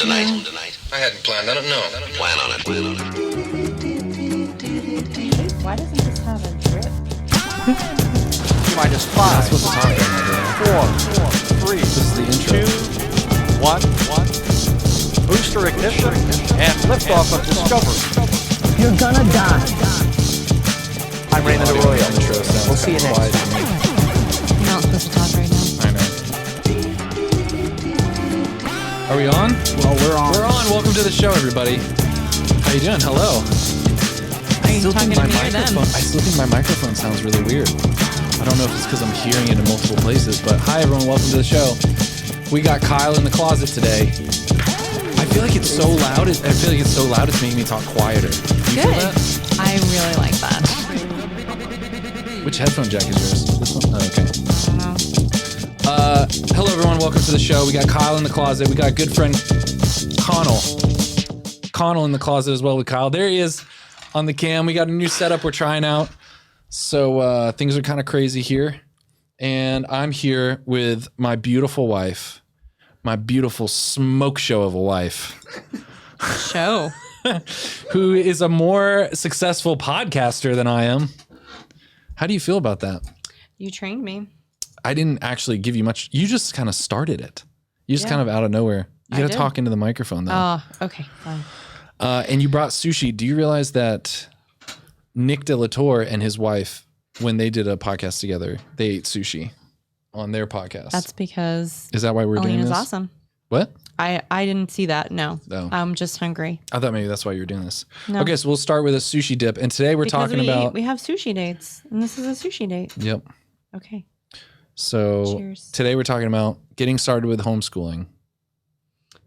tonight? I hadn't planned on it, no. Plan on it. Why doesn't this have a drip? Minus 5. That's what the talk is. 4, 3, This is the intro. 2, 1. Booster ignition and liftoff of Discovery. You're gonna die. I'm Raymond Arroyo. We'll see you next time. You're not supposed to talk right now. I know. Are we on? Well, we're on. We're on. Welcome to the show, everybody. How you doing? Hello. Are you talking to me or them? I still think my microphone sounds really weird. I don't know if it's because I'm hearing it in multiple places, but hi everyone, welcome to the show. We got Kyle in the closet today. I feel like it's so loud. I feel like it's so loud it's making me talk quieter. You feel Good. that? I really like that. Which headphone jack is yours? This one? Oh, okay. I don't know. Hello everyone, welcome to the show. We got Kyle in the closet. We got a good friend Connell in the closet as well with Kyle. There he is on the cam. We got a new setup we're trying out. So things are kind of crazy here. And I'm here with my beautiful wife, my beautiful smoke show of a wife. Show. Who is a more successful podcaster than I am. How do you feel about that? You trained me. I didn't actually give you much. You just kind of started it. You just kind of out of nowhere. You got to talk into the microphone though. Oh, okay, fine. And you brought sushi. Do you realize that Nick De La Torre and his wife, when they did a podcast together, they ate sushi on their podcast? That's because Is that why we're doing Leyne is this? awesome. What? I didn't see that, no. No. I'm just hungry. I thought maybe that's why you were doing this. No. Okay, so we'll start with a sushi dip. And today we're Because talking about... we have sushi dates, and this is a sushi date. Yep. Okay. So Cheers. today we're talking about getting started with homeschooling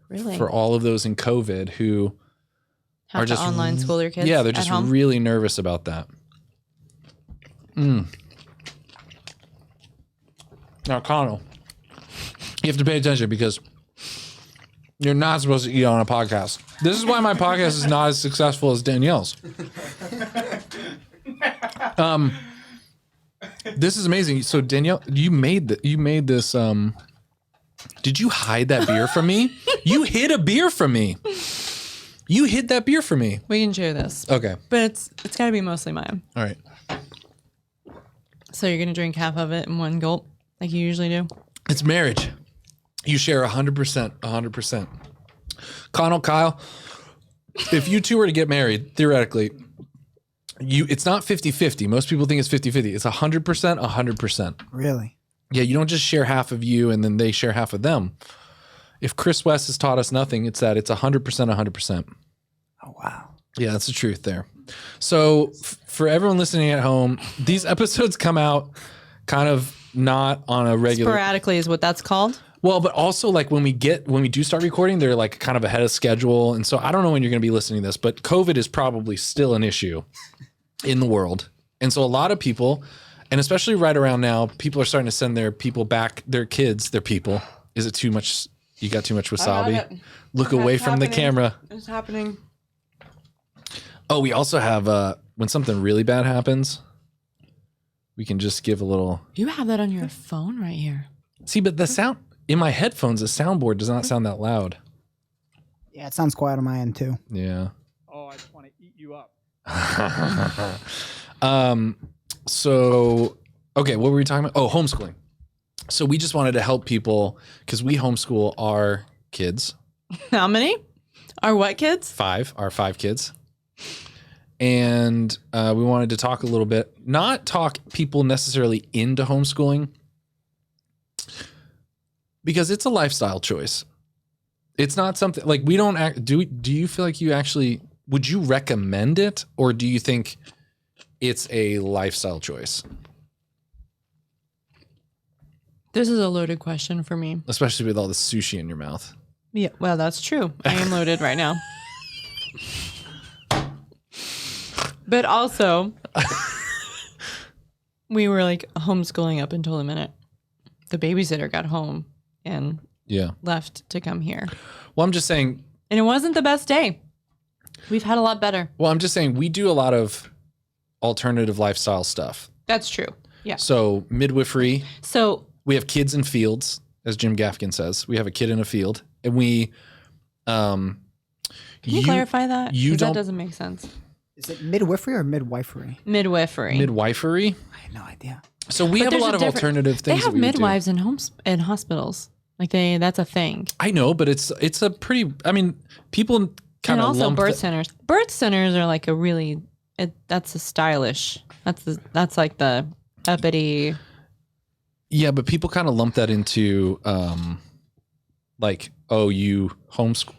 Really? for all of those in COVID who Have are to just online school their kids Yeah, they're at just home? really nervous about that. Now, Connell, you have to pay attention because you're not supposed to eat on a podcast. This is why my podcast is not as successful as Danielle's. This is amazing. So Danielle, you made this. Did you hide that beer from me? You hid a beer from me. You hid that beer from me. We can share this. Okay. But it's got to be mostly mine. All right. So you're going to drink half of it in one gulp like you usually do? It's marriage. You share 100%. 100%. Connell, Kyle, if you two were to get married, theoretically, it's not 50-50. Most people think it's 50-50. It's 100%, 100%. Really? Yeah, you don't just share half of you and then they share half of them. If Chris West has taught us nothing, it's that it's 100%, 100%. Oh, wow. Yeah, that's the truth there. So for everyone listening at home, these episodes come out kind of not on a regular... Sporadically is what that's called? Well, but also like when we do start recording, they're like kind of ahead of schedule. And so I don't know when you're going to be listening to this, but COVID is probably still an issue in the world. And so a lot of people, and especially right around now, people are starting to send their people back, their kids, their people. Is it too much? You got too much wasabi? Look away from the camera. It's happening. Oh, we also have, when something really bad happens, we can just give a little. You have that on your phone right here. See, but the sound in my headphones, the soundboard does not sound that loud. Yeah, it sounds quiet on my end, too. Yeah. Oh, I just want to eat you up. So, okay, what were we talking about? Oh, homeschooling. So we just wanted to help people because we homeschool our kids. How many? Our what kids? Our five kids. And we wanted to talk a little bit, not talk people necessarily into homeschooling because it's a lifestyle choice. It's not something like we don't do you feel like you actually, would you recommend it? Or do you think it's a lifestyle choice? This is a loaded question for me. Especially with all the sushi in your mouth. Yeah, well, that's true. I am loaded right now. But also, we were like homeschooling up until the minute the babysitter got home and left to come here. Well, I'm just saying. And it wasn't the best day. We've had a lot better. Well, I'm just saying we do a lot of alternative lifestyle stuff. That's true. Yeah. So midwifery. So we have kids in fields, as Jim Gaffigan says. We have a kid in a field, and we Can you clarify that? You don't. That doesn't make sense. Is it midwifery or midwifery? Midwifery. Midwifery. I had no idea. So we have a lot of alternative things. They have midwives in homes and hospitals. Like that's a thing. I know, but it's a pretty. I mean, people kind of also birth centers. Birth centers are like a really. That's a stylish. That's like the uppity. Yeah, but people kind of lump that into, like, you homeschool.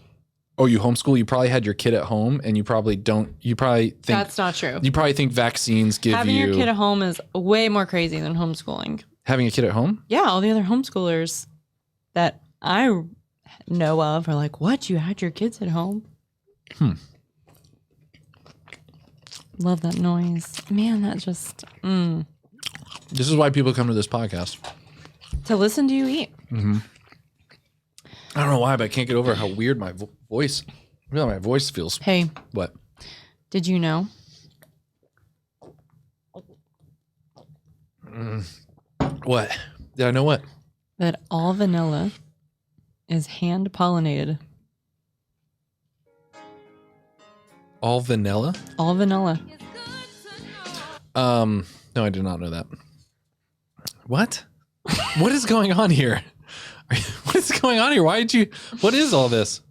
You probably had your kid at home, and you probably don't. You probably think that's not true. You probably think vaccines give having you your kid at home is way more crazy than homeschooling. Having a kid at home? Yeah, all the other homeschoolers that I know of are like, "What? You had your kids at home?" Love that noise, man. That just. This is why people come to this podcast. To listen to you eat. Mm-hmm. I don't know why, but I can't get over how weird my voice feels. Hey. What? Did you know? What? Did I know what? That all vanilla is hand pollinated. All vanilla? All vanilla. No, I did not know that. What? What is going on here? What is going on here? What is all this?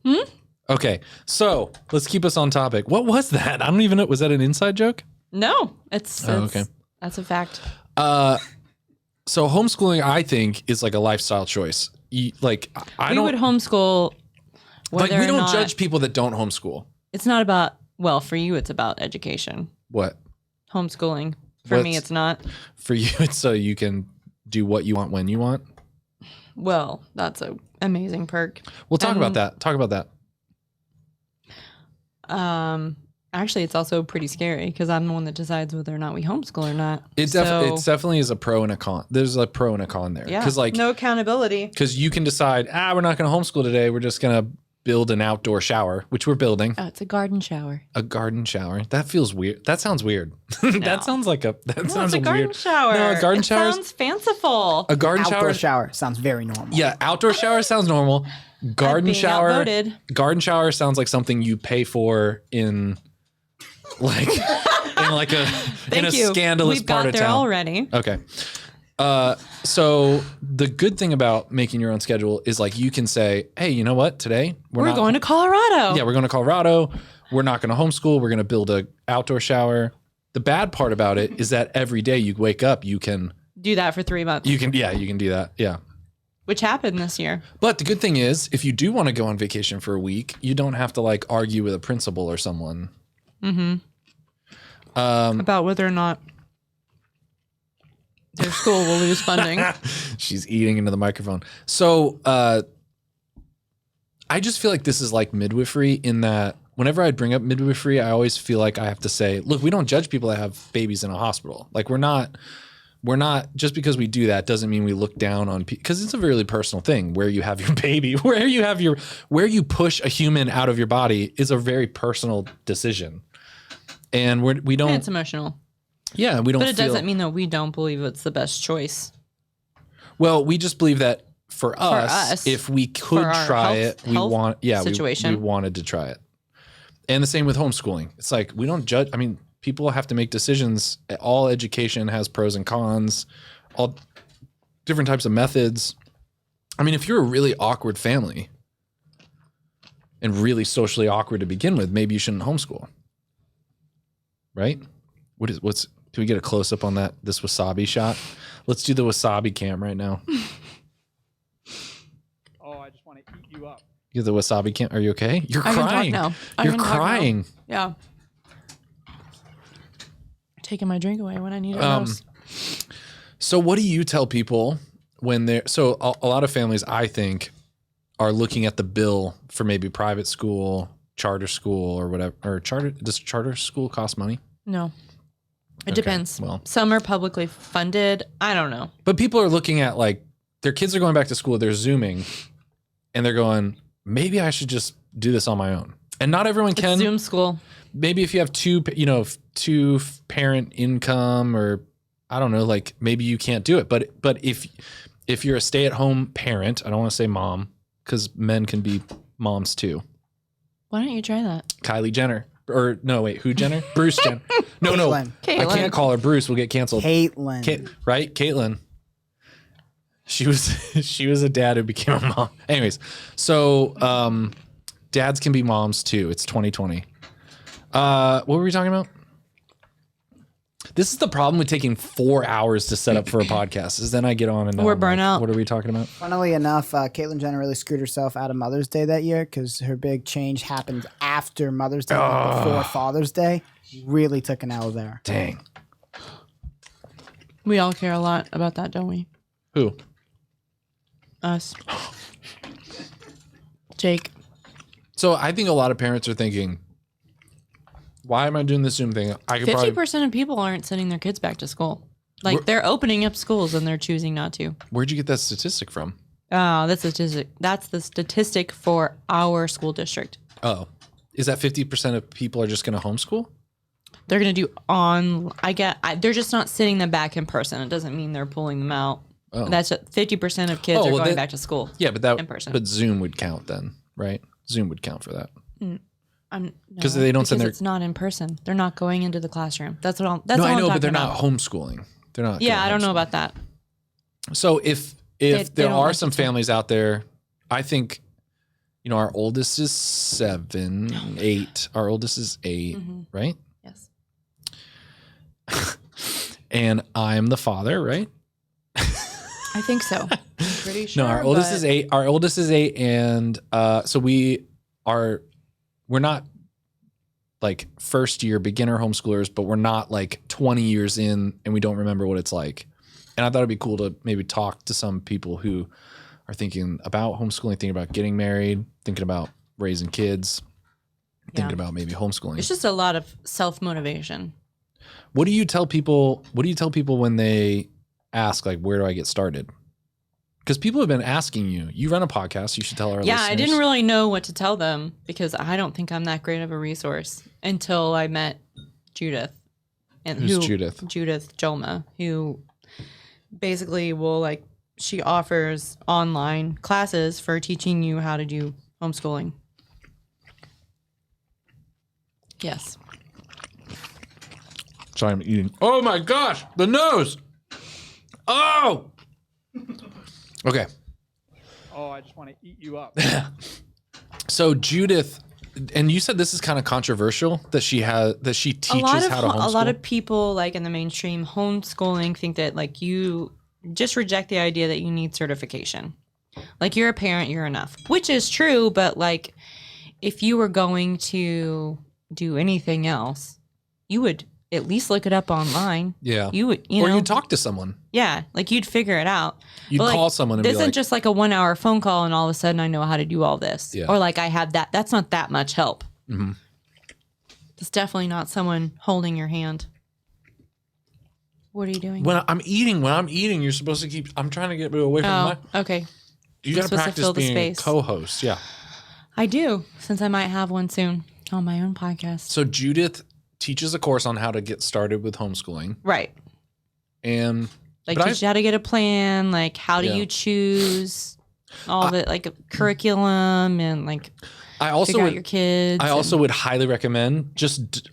Okay, so let's keep us on topic. What was that? I don't even know. Was that an inside joke? No, it's okay. That's a fact. So homeschooling, I think, is like a lifestyle choice. We would homeschool. We don't judge people that don't homeschool. It's not about, for you, it's about education. What? Homeschooling. For me, it's not. For you, it's so you can do what you want when you want. Well, that's an amazing perk. We'll talk about that. Actually, it's also pretty scary because I'm the one that decides whether or not we homeschool or not. It definitely is a pro and a con. There's a pro and a con there. Yeah. Because no accountability. Because you can decide, we're not going to homeschool today. We're just going to build an outdoor shower, which we're building. Oh, it's a garden shower. A garden shower. That feels weird. That sounds weird. No. That sounds like a. That sounds it's a garden weird. shower. No, a garden shower sounds fanciful. A garden outdoor shower sounds very normal. Yeah, outdoor shower sounds normal. Garden shower. Outvoted. Garden shower sounds like something you pay for in a scandalous part of town. We've got there already. Okay. So the good thing about making your own schedule is like you can say, hey, you know what? Today we're going to Colorado. Yeah, we're going to Colorado. We're not going to homeschool. We're going to build a outdoor shower. The bad part about it is that every day you wake up, you can do that for 3 months. You can do that. Yeah. Which happened this year. But the good thing is, if you do want to go on vacation for a week, you don't have to like argue with a principal or someone. Mm-hmm. About whether or not their school will lose funding. She's eating into the microphone. So I just feel like this is like midwifery in that whenever I bring up midwifery, I always feel like I have to say, look, we don't judge people that have babies in a hospital. Like we're not just because we do that doesn't mean we look down on people because it's a really personal thing where you have your baby, where you push a human out of your body is a very personal decision. And we don't. It's emotional. Yeah, we don't. But it doesn't mean that we don't believe it's the best choice. Well, we just believe that for us, if we could try it, we wanted to try it. And the same with homeschooling. It's like we don't judge. I mean, people have to make decisions. All education has pros and cons, all different types of methods. I mean, if you're a really awkward family and really socially awkward to begin with, maybe you shouldn't homeschool. Right? Do we get a close up on this wasabi shot? Let's do the wasabi cam right now. Oh, I just want to eat you up. You the wasabi cam. Are you okay? You're crying. You're crying. Yeah. Taking my drink away when I need it most. So what do you tell people when they're a lot of families I think are looking at the bill for maybe private school, charter school or whatever, or does charter school cost money? No. It depends. Well, some are publicly funded. I don't know. But people are looking at like their kids are going back to school, they're Zooming and they're going, maybe I should just do this on my own. And not everyone can. It's Zoom school. Maybe if you have two parent income or I don't know, like maybe you can't do it. But if you're a stay-at-home parent, I don't want to say mom because men can be moms too. Why don't you try that? Kylie Jenner. Or no, wait, who Jenner? Bruce Jenner. No, Caitlyn. Caitlyn. I can't call her Bruce. We'll get canceled. Caitlyn. Right? Caitlyn. She was a dad who became a mom. Anyways, so dads can be moms too. It's 2020. What were we talking about? This is the problem with taking 4 hours to set up for a podcast. Is then I get on and We're I'm burnt out. What are we talking about? Funnily enough, Caitlyn Jenner really screwed herself out of Mother's Day that year because her big change happened after Mother's Day, before Father's Day. Really took an L there. Dang. We all care a lot about that, don't we? Who? Us. Jake. So I think a lot of parents are thinking, why am I doing this Zoom thing? I could 50% of people aren't sending their kids back to school. Like they're opening up schools and they're choosing not to. Where'd you get that statistic from? Oh, that's the statistic. That's the statistic for our school district. Oh, is that 50% of people are just going to homeschool? They're going to do they're just not sending them back in person. It doesn't mean they're pulling them out. Oh. That's 50% of kids are going back to school. Yeah, but in person. But Zoom would count then, right? Zoom would count for that. Because they don't send their. It's not in person. They're not going into the classroom. That's what I'm. I know, but they're not homeschooling. They're not. Yeah, I don't know about that. So if there are some families out there, I think, our oldest is 7, 8. Our oldest is 8, right? Yes. And I'm the father, right? I think so. Pretty sure. No, our oldest is 8. Our oldest is 8, and so we're not like first year beginner homeschoolers, but we're not like 20 years in and we don't remember what it's like. And I thought it'd be cool to maybe talk to some people who are thinking about homeschooling, thinking about getting married, thinking about raising kids, thinking about maybe homeschooling. It's just a lot of self-motivation. What do you tell people when they ask, like, where do I get started? Because people have been asking you. You run a podcast. You should tell our listeners. Yeah, I didn't really know what to tell them because I don't think I'm that great of a resource until I met Judith. Who's Judith? Judith Jolma, who basically she offers online classes for teaching you how to do homeschooling. Yes. Sorry, I'm eating. Oh my gosh, the nose. Oh. Okay. Oh, I just want to eat you up. So Judith, and you said this is kind of controversial that she teaches how to homeschool. A lot of people in the mainstream homeschooling think that you just reject the idea that you need certification. Like you're a parent, you're enough, which is true. But if you were going to do anything else, you would at least look it up online. Yeah. You would, or you'd talk to someone. Yeah. You'd figure it out. You'd call someone and be like. This isn't just a 1 hour phone call and all of a sudden I know how to do all this. Yeah. Or I have that. That's not that much help. Mm-hmm. It's definitely not someone holding your hand. What are you doing? When I'm eating, you're supposed to keep. I'm trying to get away from my. Okay. You got to practice being co-host. Yeah. I do, since I might have one soon on my own podcast. So Judith teaches a course on how to get started with homeschooling. Right. And teach you how to get a plan, how do you choose all of it, a curriculum and I also figure out your kids. I also would highly recommend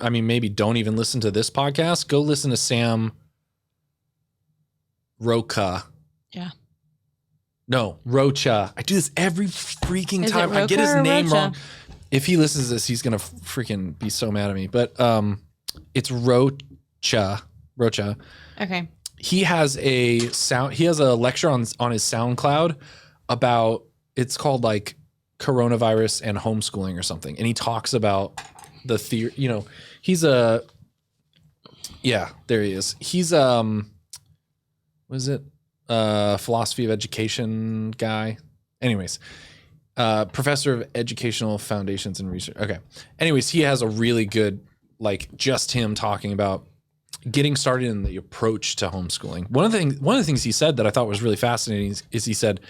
maybe don't even listen to this podcast. Go listen to Sam Rocha. Yeah. No, Rocha. I do this every freaking time. I get his name wrong. If he listens to this, he's gonna freaking be so mad at me. But it's Rocha. Okay. He has a lecture on his SoundCloud about, it's called coronavirus and homeschooling or something. And he talks about the theory, there he is. He's what is it? Philosophy of education guy. Anyways, professor of educational foundations and research. Okay. Anyways, he has a really good, just him talking about getting started in the approach to homeschooling. One of the things he said that I thought was really fascinating is he said,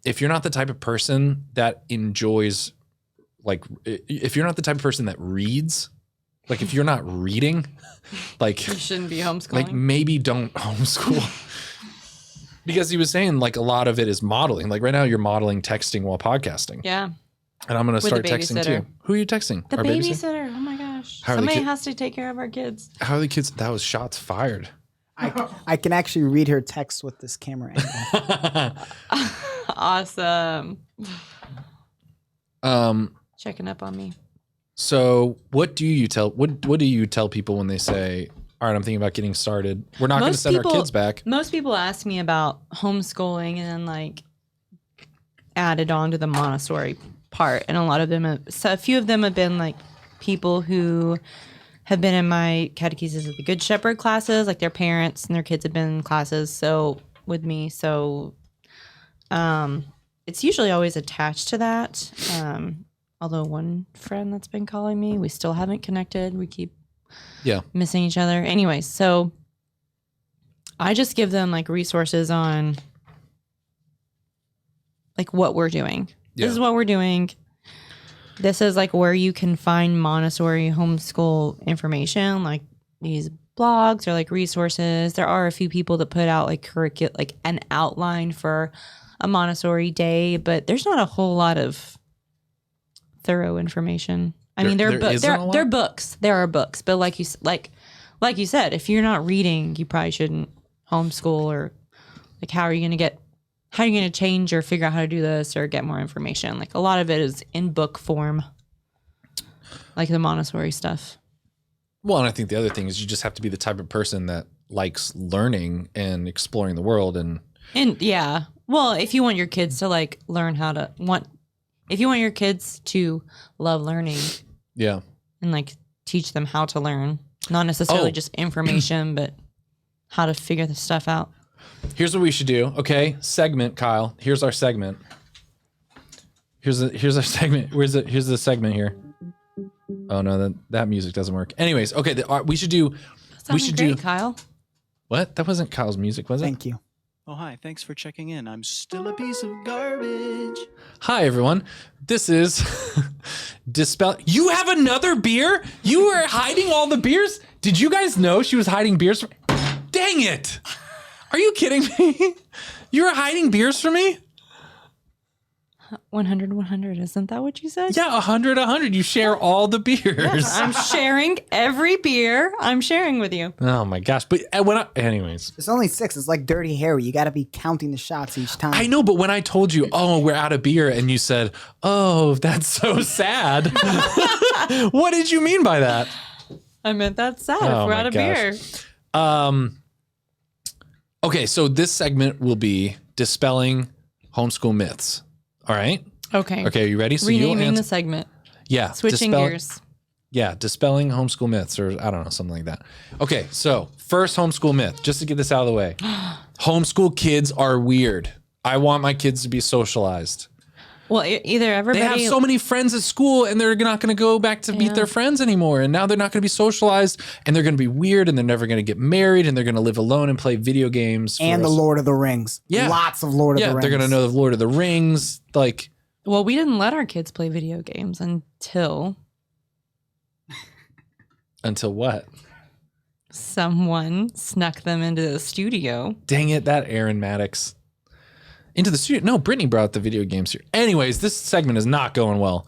if you're not the type of person that enjoys, if you're not the type of person that reads, if you're not reading, you shouldn't be homeschooling. Maybe don't homeschool. Because he was saying a lot of it is modeling. Right now you're modeling texting while podcasting. Yeah. And I'm going to With start the texting too. babysitter. Who are you texting? The Our babysitter. Oh my gosh. How are the Somebody kid- has to take care of our kids. How are the kids? That was shots fired. I can actually read her text with this camera angle. Awesome. Checking up on me. So what do you tell people when they say, all right, I'm thinking about getting started. We're not going to send our kids back. Most people ask me about homeschooling and then like added on to the Montessori part. And a lot of them, so a few of them have been like people who have been in my catechesis of the Good Shepherd classes, like their parents and their kids have been in classes so with me. So it's usually always attached to that. Although one friend that's been calling me, we still haven't connected. We keep missing each other. Anyways, so I just give them like resources on like what we're doing. Yeah. This is what we're doing. This is like where you can find Montessori homeschool information, like these blogs or like resources. There are a few people that put out like like an outline for a Montessori day, but there's not a whole lot of thorough information. I mean, there are books. There are books, but like you said, if you're not reading, you probably shouldn't homeschool. Or like, how are you going to change or figure out how to do this or get more information? Like a lot of it is in book form, like the Montessori stuff. Well, and I think the other thing is you just have to be the type of person that likes learning and exploring the world. And yeah, well, if you want your kids to like learn if you want your kids to love learning, yeah, and like teach them how to learn, not necessarily just information, but how to figure the stuff out. Here's what we should do. Okay, segment, Kyle. Here's our segment. Here's our segment. Here's the segment here. Oh no, that music doesn't work. Anyways, okay, we should do. Kyle. What? That wasn't Kyle's music, was it? Thank you. Oh, hi. Thanks for checking in. I'm still a piece of garbage. Hi, everyone. This is Dispel. You have another beer? You were hiding all the beers? Did you guys know she was hiding beers from... Dang it! Are you kidding me? You were hiding beers from me? 100, isn't that what you said? Yeah, 100. You share all the beers. Yes, I'm sharing every beer. I'm sharing with you. Oh my gosh. But anyways. It's only 6. It's like Dirty Harry. You got to be counting the shots each time. I know, but when I told you, oh, we're out of beer, and you said, oh, that's so sad. What did you mean by that? I meant that's sad. Oh We're my out of gosh. beer. Okay, so this segment will be dispelling homeschool myths. All right. Okay. Okay. Are you ready? So renaming the segment. Yeah. Switching gears. Yeah. Dispelling homeschool myths, or I don't know, something like that. Okay. So first homeschool myth, just to get this out of the way. Homeschool kids are weird. I want my kids to be socialized. Well, either everybody... They have so many friends at school and they're not going to go back to meet their friends anymore. And now they're not going to be socialized and they're going to be weird and they're never going to get married and they're going to live alone and play video games. And the Lord of the Rings. Yeah. Lots of Lord of the Rings. Yeah, they're going to know the Lord of the Rings. Like... Well, we didn't let our kids play video games until... Until what? Someone snuck them into the studio. Dang it, that Aaron Maddox. Into the studio. No, Brittany brought the video games here. Anyways, this segment is not going well.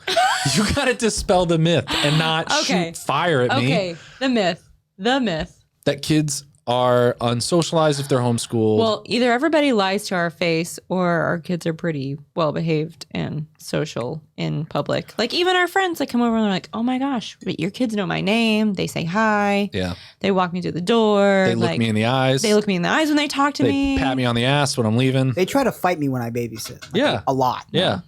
You got to dispel the myth and not shoot fire at me. Okay, the myth. That kids are unsocialized if they're homeschooled. Well, either everybody lies to our face or our kids are pretty well behaved and social in public. Like even our friends that come over and they're like, oh my gosh, but your kids know my name. They say hi. Yeah. They walk me through the door. They look me in the eyes. They look me in the eyes when they talk to me. They pat me on the ass when I'm leaving. They try to fight me when I babysit. A lot. Yeah.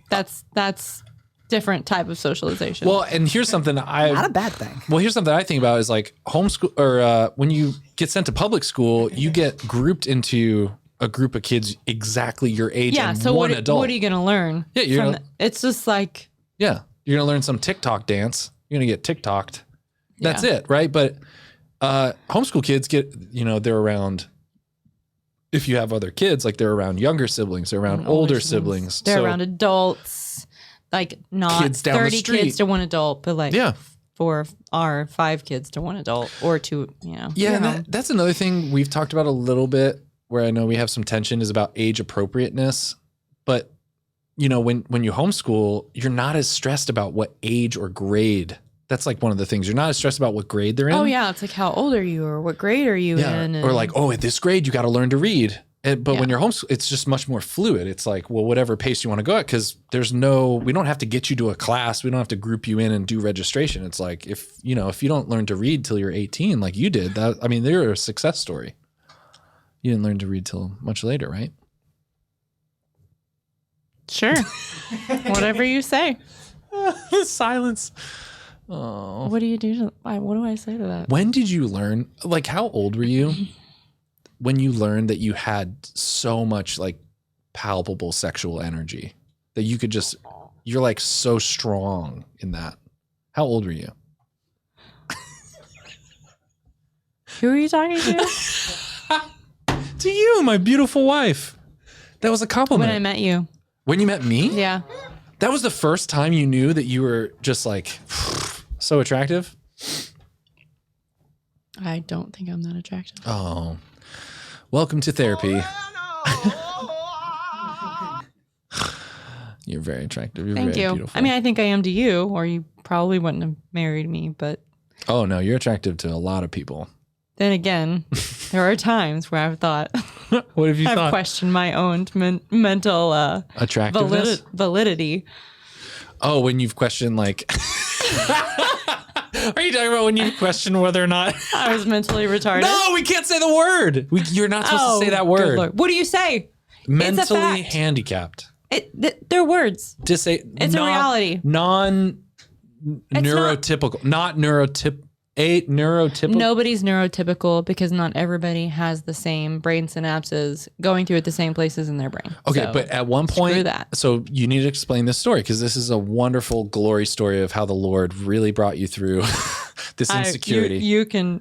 That's different type of socialization. Well, and here's something Not a bad thing. Well, here's something I think about is like homeschool or when you get sent to public school, you get grouped into a group of kids exactly your age and so one what adult. What are you going to learn? Yeah, it's just like... Yeah, you're going to learn some TikTok dance. You're going to get TikToked. That's it, right? But homeschool kids get, they're around... If you have other kids, like they're around younger siblings, they're around older siblings. They're around adults, like not kids down the 30 street. kids to one adult, but like 4 or 5 kids to one adult or 2, Yeah, and that's another thing we've talked about a little bit where I know we have some tension is about age appropriateness. But, when you homeschool, you're not as stressed about what age or grade. That's like one of the things. You're not as stressed about what grade they're in. Oh yeah, it's like how old are you or what grade are you in? Or like, at this grade you got to learn to read. But when you're homeschool, it's just much more fluid. It's like, well, whatever pace you want to go at, because we don't have to get you to a class. We don't have to group you in and do registration. It's like, if you don't learn to read till you're 18, like you did, they're a success story. You didn't learn to read till much later, right? Sure. Whatever you say. Silence. Oh. What do you do? What do I say to that? When did you learn, like, how old were you when you learned that you had so much like palpable sexual energy that you could you're like so strong in that? How old were you? Who are you talking to? To you, my beautiful wife. That was a compliment. When I met you. When you met me? Yeah. That was the first time you knew that you were just like so attractive? I don't think I'm that attractive. Oh. Welcome to therapy. You're very attractive. You're Thank very you. beautiful. I mean, I think I am to you, or you probably wouldn't have married me, but... Oh, no, you're attractive to a lot of people. Then again, there are times where I've thought... What have you I've thought? questioned my own mental Attractiveness? validity. Oh, when you've questioned, like... Are you talking about when you question whether or not... I was mentally retarded. No, we can't say the word. You're not supposed to say that word. Lord. What do you say? Mentally It's a fact. handicapped. They're words. It's a reality. Non-neurotypical. Not neurotypical. Nobody's neurotypical because not everybody has the same brain synapses going through at the same places in their brain. Okay, So, but at one point, screw that. So you need to explain this story because this is a wonderful glory story of how the Lord really brought you through this insecurity. You can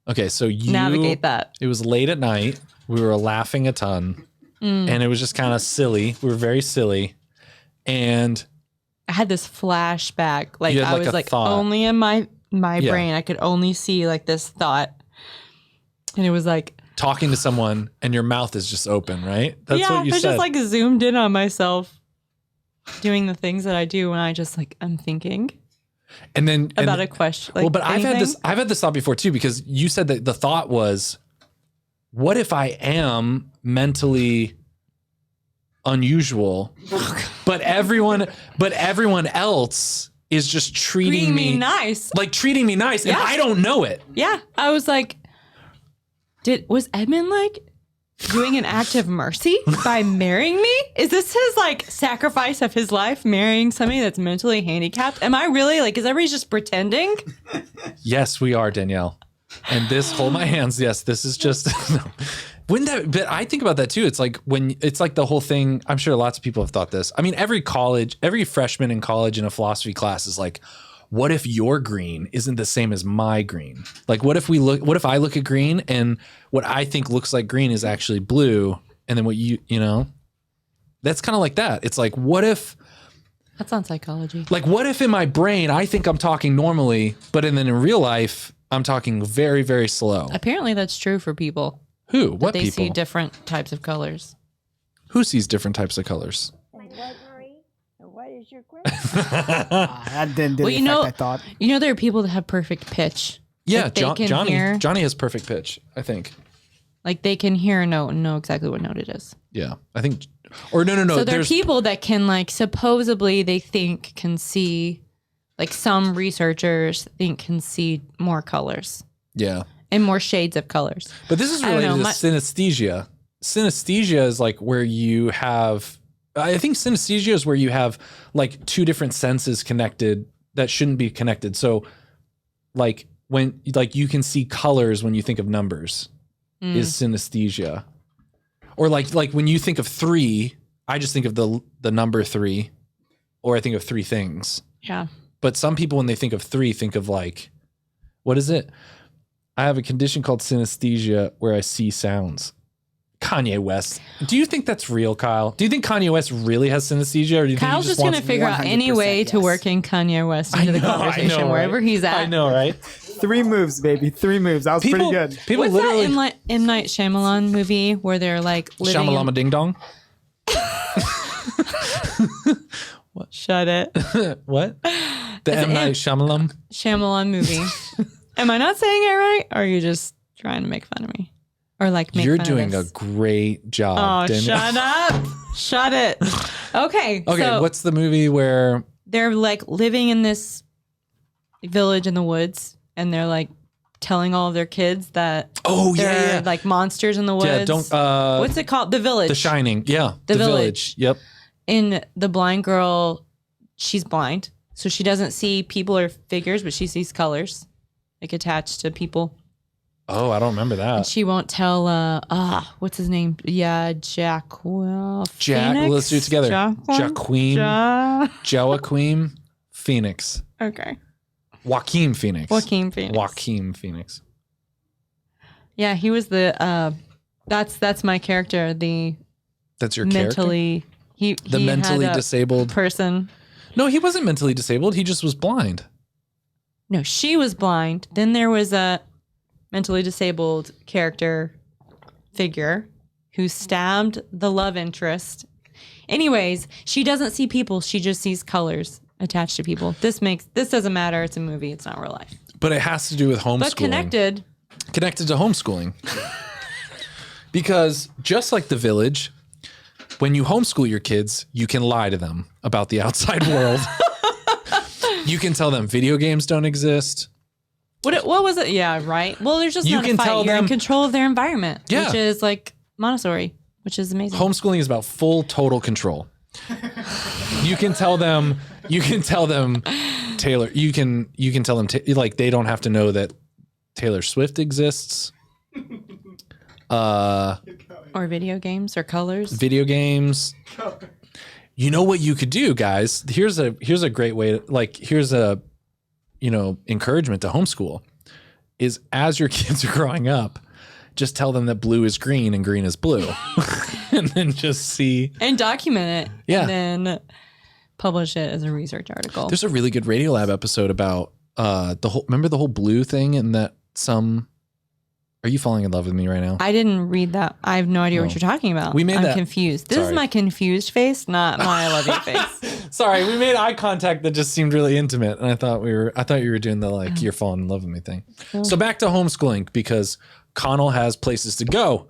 Okay, so you navigate that. It was late at night. We were laughing a ton, and it was just kind of silly. We were very silly, and I had this flashback. Like You had, I like, was a like thought. only in my Yeah. brain. I could only see like this thought. And it was like, talking to someone, and your mouth is just open, right? That's yeah, what you I said. just like zoomed in on myself doing the things that I do when I just like I'm thinking and then about a question. Like well, but I've had anything. this thought before too, because you said that the thought was, what if I am mentally unusual, but everyone else is just treating me nice. treating me nice, and Yeah. I don't know it. Yeah. I was like, was Edmund like doing an act of mercy by marrying me? Is this his like sacrifice of his life, marrying somebody that's mentally handicapped? Am I really like, is everybody just pretending? Yes, we are, Danielle. And this, hold my hands. Yes, this is just. No. Wouldn't that? But I think about that too. It's like the whole thing. I'm sure lots of people have thought this. I mean, every freshman in college in a philosophy class is like, what if your green isn't the same as my green? Like, what if I look at green and what I think looks like green is actually blue, and then what that's kind of like that. It's like, what if? That's on psychology. Like, what if in my brain I think I'm talking normally, but then in real life I'm talking very, very slow? Apparently, that's true for people. Who? What They people? see different types of colors. Who sees different types of colors? What is your question? That didn't do Well, the you know- effect I thought. You know, there are people that have perfect pitch. Yeah, Like, they can Johnny. hear- Johnny has perfect pitch, I think. Like they can hear a note and know exactly what note it is. Yeah, I think. Or no. So there are There's people that can like supposedly they think can see, like some researchers think can see more colors yeah, and more shades of colors. but this is I don't related know, to synesthesia. Synesthesia is like where you have. I think synesthesia is where you have like two different senses connected that shouldn't be connected. So, like when you can see colors when you think of numbers, is synesthesia. Or like when you think of 3, I just think of the number 3, or I think of 3 things. Yeah. But some people, when they think of 3, think of like, what is it? I have a condition called synesthesia where I see sounds. Kanye West. Do you think that's real, Kyle? Do you think Kanye West really has synesthesia, or do you Kyle's think he just going to wants? figure out any 100% way to yes. work in Kanye West into the conversation right? wherever he's at. I know, right? 3 moves, baby. 3 moves. That was pretty good. People What's literally. that M. Night Shyamalan movie where they're like living Shamalama in, Ding Dong. Shut it. What? The It's M. Night Shyamalan? Shyamalan movie. Am I not saying it right? Or are you just trying to make fun of me? Or like make You're fun doing of a this? great job. Oh, Danielle. shut up. Shut it. Okay. Okay, so what's the movie where... they're like living in this village in the woods and they're like telling all of their kids that they're like monsters in the woods. Yeah, don't... What's it called? The Village. The Shining. Yeah, The Village. Yep. And the blind girl, she's blind. So she doesn't see people or figures, but she sees colors like attached to people. Oh, I don't remember that. She won't tell, what's his name? Yeah, Jack. Well, Jack, Phoenix? let's do it together. Jaquim. Joaquin Phoenix. Okay. Joaquin Phoenix. Joaquin Phoenix. Joaquin Phoenix. Yeah, he was the, that's my character, the That's your character? mentally, he mentally had a disabled person. No, he wasn't mentally disabled. He just was blind. No, she was blind. Then there was a mentally disabled character figure who stabbed the love interest. Anyways, she doesn't see people. She just sees colors attached to people. This doesn't matter. It's a movie. It's not real life. But it has to do with homeschooling. But connected. Connected to homeschooling. Because just like The Village, when you homeschool your kids, you can lie to them about the outside world. You can tell them video games don't exist. What was it? Yeah, right. Well, there's just You not can a fight. tell You're in them- control of their environment, Yeah. which is like Montessori, which is amazing. Homeschooling is about full total control. You can tell them Taylor, you can tell them like they don't have to know that Taylor Swift exists. Or video games or colors. Video games. You know what you could do, guys? Here's a great way to, here's a encouragement to homeschool is as your kids are growing up, just tell them that blue is green and green is blue. And then just see and document it. Yeah. And then publish it as a research article. There's a really good Radiolab episode about remember the whole blue thing and that are you falling in love with me right now? I didn't read that. I have no idea No. what you're talking about. We made I'm that- confused. This Sorry. is my confused face, not my I love you face. Sorry, we made eye contact that just seemed really intimate, and I thought you were doing the you're falling in love with me thing. So back to homeschooling because Connell has places to go.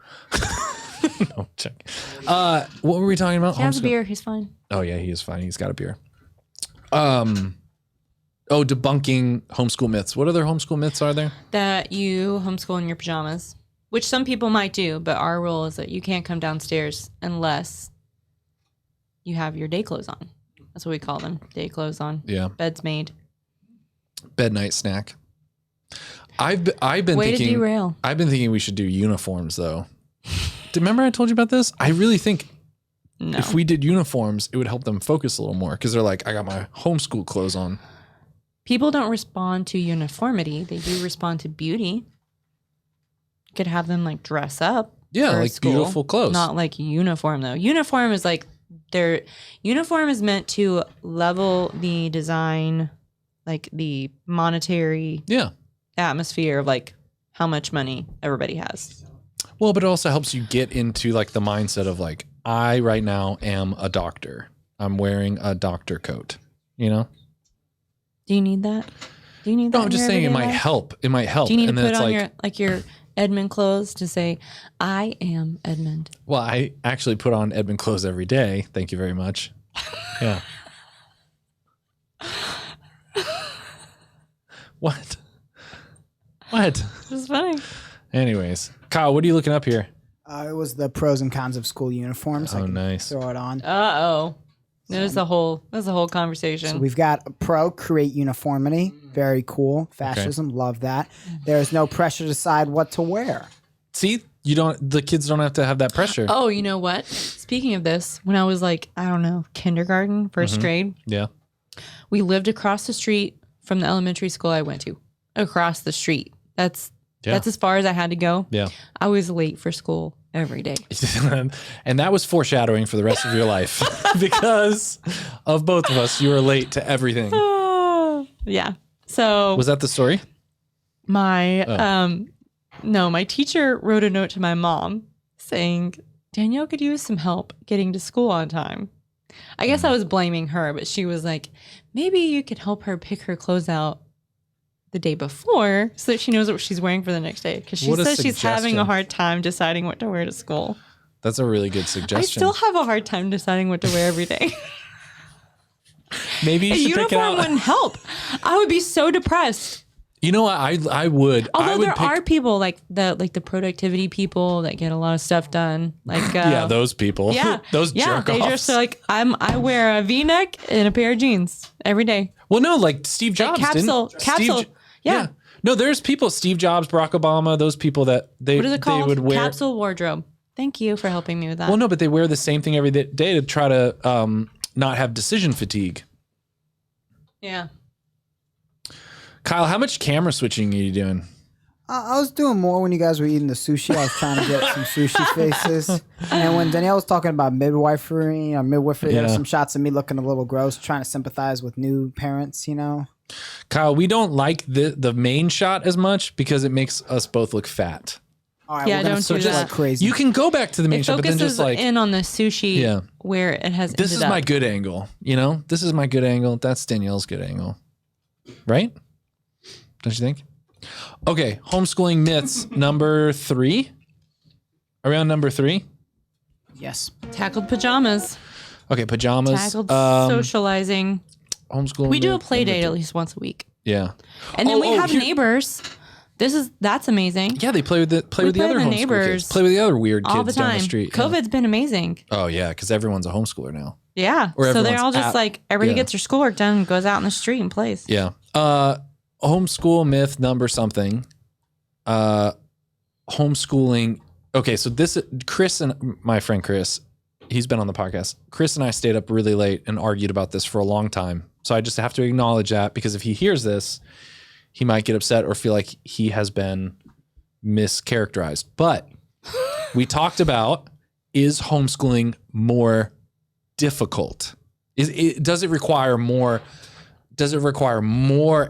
No, check. What were we talking about? He has a Homeschool- beer. He's fine. Oh yeah, he is fine. He's got a beer. Debunking homeschool myths. What other homeschool myths are there? That you homeschool in your pajamas, which some people might do, but our rule is that you can't come downstairs unless you have your day clothes on. That's what we call them. Day clothes on. Yeah. Bed's made. Bed night snack. I've been Way thinking to derail. I've been thinking we should do uniforms though. Remember I told you about this? I really think No. if we did uniforms, it would help them focus a little more because they're like, I got my homeschool clothes on. People don't respond to uniformity. They do respond to beauty. You could have them dress up. Yeah, for like school. beautiful clothes. Not like uniform though. Uniform is uniform is meant to level the design, the monetary atmosphere of how much money everybody has. Well, but it also helps you get into the mindset of I right now am a doctor. I'm wearing a doctor coat, Do you need that? Do you need that? No, I'm just saying it might help. It might help. Do you need and to then put it's on your Edmund clothes to say, I am Edmund? well, I actually put on Edmund clothes every day. Thank you very much. Yeah. What? It's funny. Anyways, Kyle, what are you looking up here? It was the pros and cons of school uniforms. I Oh, can nice. Throw it on. Uh-oh. There's a whole conversation. So we've got a pro, create uniformity. Very cool. Fascism, love that. There's no pressure to decide what to wear. See, the kids don't have to have that pressure. Oh, you know what? Speaking of this, when I was kindergarten, first grade, Yeah. we lived across the street from the elementary school I went to. Across the street. That's as far as I had to go. Yeah. I was late for school every day. And that was foreshadowing for the rest of your life because of both of us. You were late to everything. Yeah. So Was that the story? my my teacher wrote a note to my mom saying, Danielle could use some help getting to school on time. I guess I was blaming her, but she was like, maybe you could help her pick her clothes out the day before so that she knows what she's wearing for the next day. Because she What a says she's having suggestion. a hard time deciding what to wear to school. That's a really good I suggestion. still have a hard time deciding what to wear every day. Maybe you A should pick it uniform out. wouldn't help. I would be so depressed. You know what? I would. Although I would there are people like the productivity people that get a lot of stuff done. Like yeah, those people. yeah, those yeah, jerk they offs. just are like I wear a V-neck and a pair of jeans every day. Well, no, like Steve Jobs. capsule, didn't, capsule, Steve, yeah. No, there's people. Steve Jobs, Barack Obama. Those people that they What is it called? they would wear. Capsule wardrobe. Thank you for helping me with that. Well, no, but they wear the same thing every day to try to not have decision fatigue. Yeah. Kyle, how much camera switching are you doing? I was doing more when you guys were eating the sushi. I was trying to get some sushi faces. And then when Danielle was talking about midwifery, there were some shots of me looking a little gross, trying to sympathize with new parents, you know? Kyle, we don't like the main shot as much because it makes us both look fat. All right, Yeah, we're gonna don't do switch that. like crazy. You can go back to the main It shot, but then focuses just like in on the sushi Yeah. where it has this is ended my up. good angle. You know, this is my good angle. That's Danielle's good angle, right? Don't you think? Okay, homeschooling myths number 3. Are we on number 3? Yes. Tackled pajamas. Okay, pajamas. Tackled Um, socializing. homeschooling. We do a myth play number date 3. at least once a week. Yeah. And then we have here- neighbors. That's amazing. Yeah, they play with the We play other with the homeschool neighbors kids. Play with the other weird All the kids down time. the street. Yeah. COVID's been amazing. Oh yeah, because everyone's a homeschooler now. Yeah. Or So they're everyone's all just at- like, everybody yeah. gets their schoolwork done and goes out in the street and plays. Yeah. Homeschool myth number something. Homeschooling. Okay, so this Chris and my friend Chris, he's been on the podcast. Chris and I stayed up really late and argued about this for a long time. So I just have to acknowledge that because if he hears this, he might get upset or feel like he has been mischaracterized. But we talked about, is homeschooling more difficult? Does it require more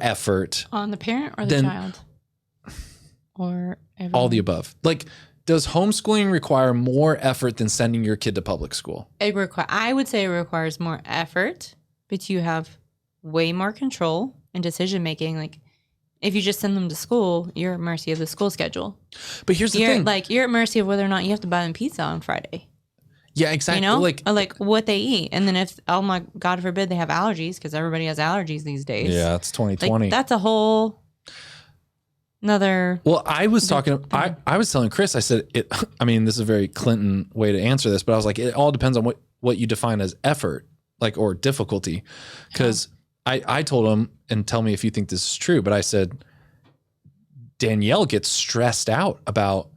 effort? On the parent or the Then- child? Or everyone? All the above. Like, does homeschooling require more effort than sending your kid to public school? I would say it requires more effort, but you have way more control and decision making. Like, if you just send them to school, you're at mercy of the school schedule. But here's the You're thing. you're at mercy of whether or not you have to buy them pizza on Friday. Yeah, exactly. You know, Like, or like what they eat, and then if God forbid they have allergies, because everybody has allergies these days. yeah, it's like 2020. that's a whole another. Well, I was talking. I was telling Chris. I said it. I mean, this is a very Clinton way to answer this, but I was like, it all depends on what you define as effort, like, or difficulty. Because I told him, and tell me if you think this is true, but I said Danielle gets stressed out about,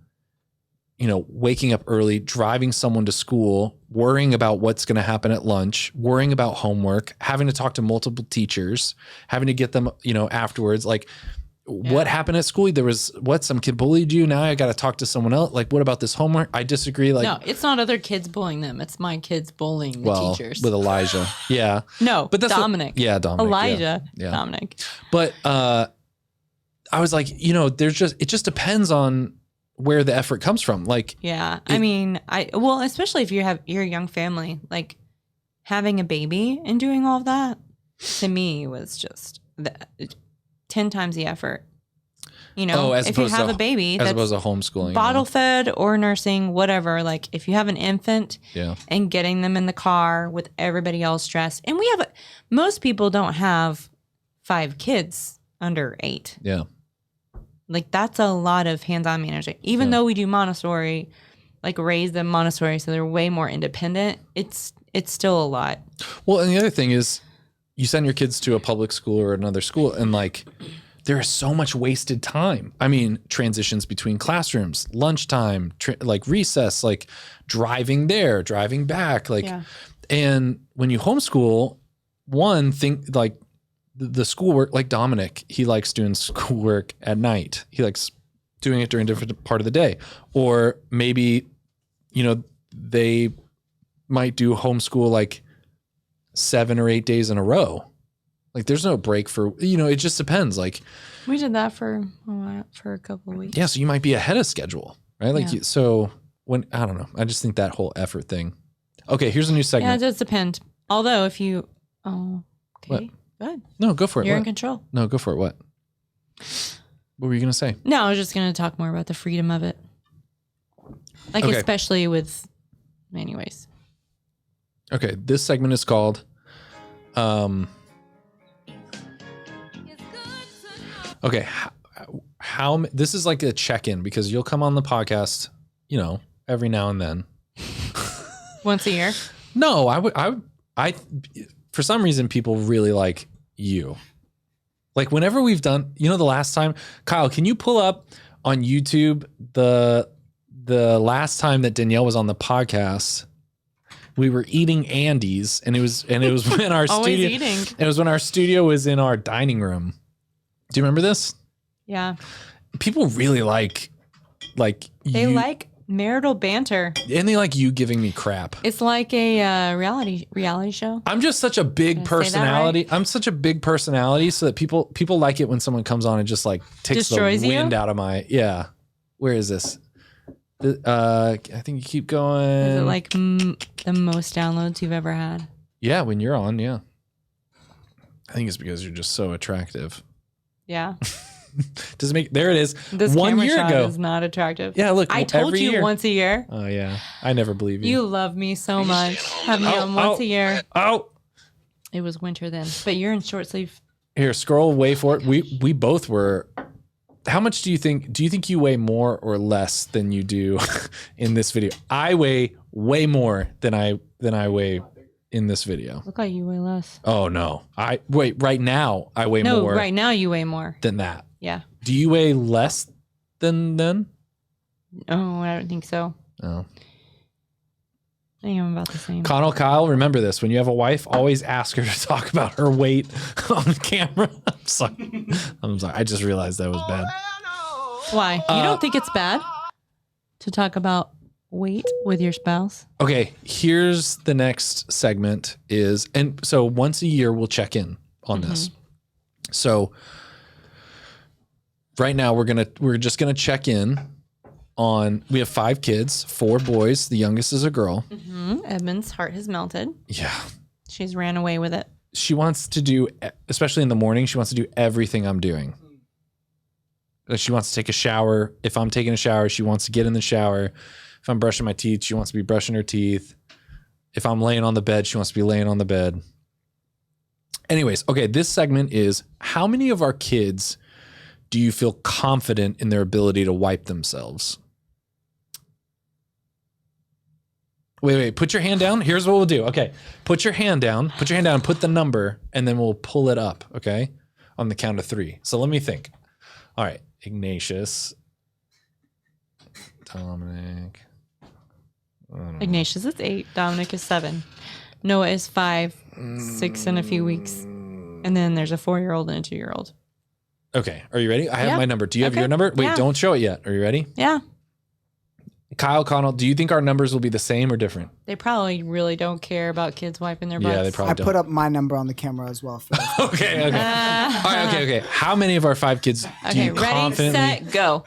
waking up early, driving someone to school, worrying about what's going to happen at lunch, worrying about homework, having to talk to multiple teachers, having to get them, afterwards, like. What happened at school? Some kid bullied you. Now I got to talk to someone else. Like, what about this homework? I disagree. Like, No, it's not other kids bullying them. It's my kids bullying the teachers. with Elijah. Yeah. No, But that's Dominic. Dominic. Elijah. Yeah. Dominic. But I was like, it just depends on where the effort comes from. Like, Yeah. I mean, especially if you're a young family, like having a baby and doing all of that, to me was just 10 times the effort. as if you opposed have to- a baby as that's opposed to homeschooling. bottle fed or nursing, whatever, like if you have an infant Yeah. and getting them in the car with everybody else stressed, and most people don't have 5 kids under 8. Yeah. Like that's a lot of hands-on management. Even though we do Montessori, like raise them Montessori so they're way more independent, it's still a lot. Well, and the other thing is, you send your kids to a public school or another school, and like, there is so much wasted time. I mean, transitions between classrooms, lunchtime, like recess, like driving there, driving back, like, and when you homeschool, one thing, like the schoolwork, like Dominic, he likes doing schoolwork at night. He likes doing it during a different part of the day, or maybe, they might do homeschool like 7 or 8 days in a row. Like, there's no break for, it just depends. Like, We did that for a couple of weeks. yeah, so you might be ahead of schedule, right? Like, Yeah. I don't know. I just think that whole effort thing. Okay, here's a new Yeah, segment. it does depend. Although if you, oh, okay, good. No, go for it. You're in What? control. No, go for it. What? What were you going to say? No, I was just going to talk more about the freedom of it. Like, Okay. especially with, anyways. Okay, this segment is called okay, how this is like a check-in because you'll come on the podcast, you know, every now and then. Once a year? No, I for some reason people really like you. Like whenever we've done, you know, the last time, Kyle, can you pull up on YouTube the last time that Danielle was on the podcast? We were eating Andes, and it was when our Always studio. eating. It was when our studio was in our dining room. Do you remember this? Yeah. People really like They you, like marital banter. and they like you giving me crap. It's like a reality show. I'm just such a big Did I say that personality. I'm such a big personality, so that people like it when someone comes on and just like takes Destroys the wind you? out of my. Yeah. Where is this? I think you keep going. Is it like the most downloads you've ever had? Yeah, when you're on, yeah. I think it's because you're just so attractive. Yeah. Does it make there it is. This 1 camera year shot ago. is not attractive. Yeah, look. I told every you year. once a year. Oh yeah, I never believe you. You love me so much. stay at home? Have me on once oh. a year. Oh, It was winter then, but you're in short sleeve. here, scroll way for it. We both were. How much do you think? Do you think you weigh more or less than you do in this video? I weigh way more than I weigh in this video. Look like you weigh less. Oh no, I wait. Right now, I weigh No, more right now you weigh more. than that. Yeah. Do you weigh less than then? Oh, I don't think so. Oh. I think I'm about the same. Connell, Kyle, remember this. When you have a wife, always ask her to talk about her weight on the camera. I'm sorry. I just realized that was bad. Why? You don't think it's bad to talk about weight with your spouse? Okay, here's the next segment is, and so once a year we'll check in on this. So right now we're just gonna check in on, we have 5 kids, 4 boys. The youngest is a girl. Edmund's heart has melted. Yeah. She's ran away with it. She wants to do, especially in the morning, she wants to do everything I'm doing. She wants to take a shower. If I'm taking a shower, she wants to get in the shower. If I'm brushing my teeth, she wants to be brushing her teeth. If I'm laying on the bed, she wants to be laying on the bed. Anyways, okay, this segment is, how many of our kids do you feel confident in their ability to wipe themselves? Wait, put your hand down. Here's what we'll do. Okay, put your hand down, put the number, and then we'll pull it up, okay? On the count of 3. So let me think. All right, Ignatius, Dominic. Ignatius is 8. Dominic is 7. Noah is 5, 6 in a few weeks. And then there's a 4-year-old and a 2-year-old. Okay, are you ready? I have Yeah. my number. Do you have Okay. your number? Wait, Yeah. don't show it yet. Are you ready? Yeah. Kyle, Connell, do you think our numbers will be the same or different? They probably really don't care about kids wiping their butts. Yeah, they probably I don't. put up my number on the camera as well. Okay. All right, okay. How many of our 5 kids do Okay, you ready, confidently? set, go.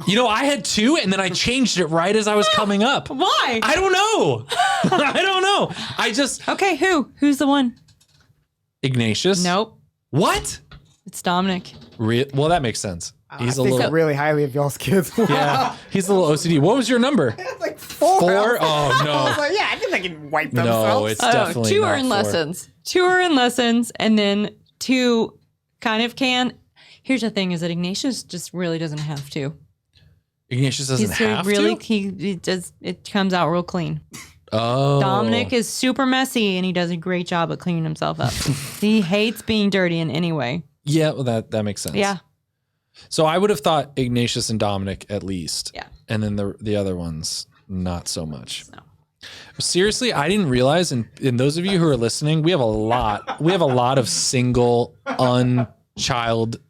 You know, I had 2 and then I changed it right as I was coming up. Why? I don't know. I don't know. I just Okay, who? Who's the one? Ignatius. Nope. What? It's Dominic. Well, that makes sense. He's I a think little. really highly of y'all's kids. Yeah, he's a little OCD. What was your number? Like 4. 4? I Oh was no. like, yeah, I think they can wipe No, themselves. it's definitely 2 not are in 4. lessons. 2 are in lessons, and then 2 kind of can. Here's the thing: is that Ignatius just really doesn't have to. Ignatius doesn't have really, to. He does. It comes out real clean. Oh. Dominic is super messy, and he does a great job at cleaning himself up. He hates being dirty in any way. Yeah, well, that makes sense. Yeah. So I would have thought Ignatius and Dominic at least. Yeah. And then the other ones, not so much. No. Seriously, I didn't realize, and those of you who are listening, we have a lot of single, unchilded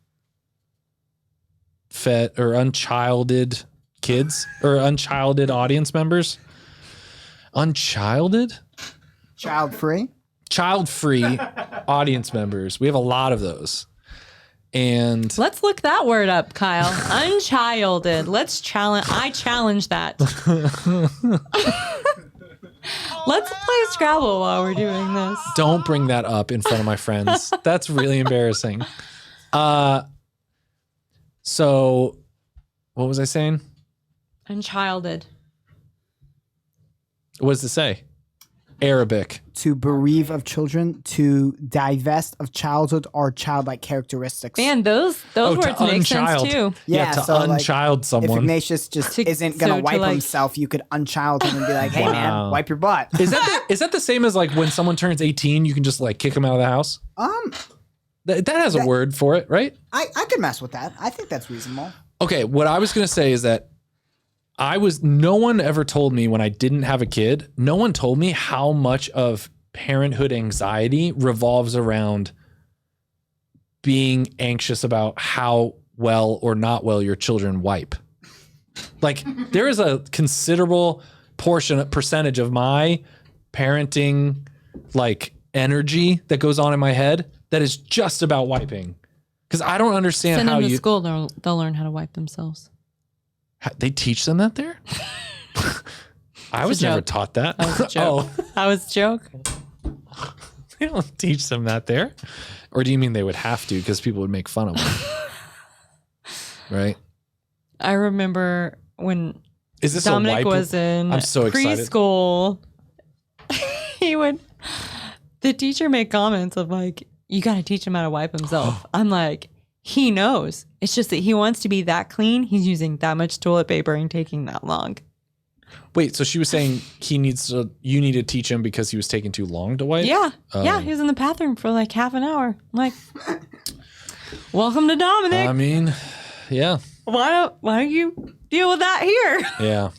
kids or unchilded audience members. Unchilded? Child-free. Child-free audience members. We have a lot of those. And Let's look that word up, Kyle. Unchilded. I challenge that. Let's play Scrabble while we're doing this. Don't bring that up in front of my friends. That's really embarrassing. So what was I saying? Unchilded. What does it say? Arabic. To bereave of children, to divest of childhood or childlike characteristics. Man, those words to make sense unchild. too. Yeah, to so, like, unchild If someone. Ignatius just isn't gonna wipe himself, you could unchild him and be like, "Hey, man, wipe your butt." Is that the same as like when someone turns 18, you can just like kick them out of the house? That has a word for it, right? I could mess with that. I think that's reasonable. Okay, what I was gonna say is that no one ever told me when I didn't have a kid, no one told me how much of parenthood anxiety revolves around being anxious about how well or not well your children wipe. Like there is a considerable percentage of my parenting like energy that goes on in my head that is just about wiping. Because I don't understand Send how them to school, they'll learn how to wipe themselves. They teach them that there? I was never taught that. That was a joke. That was a joke. They don't teach them that there. Or do you mean they would have to because people would make fun of them? Right? I remember when Is this Dominic a wipe? was in I'm so excited. preschool. The teacher made comments of like, you got to teach him how to wipe himself. I'm like, he knows. It's just that he wants to be that clean. He's using that much toilet paper and taking that long. Wait, so she was saying you need to teach him because he was taking too long to wipe? Yeah. Yeah. He was in the bathroom for like half an hour. I'm like, welcome to Dominic. I mean, yeah. Why don't you deal with that here? Yeah.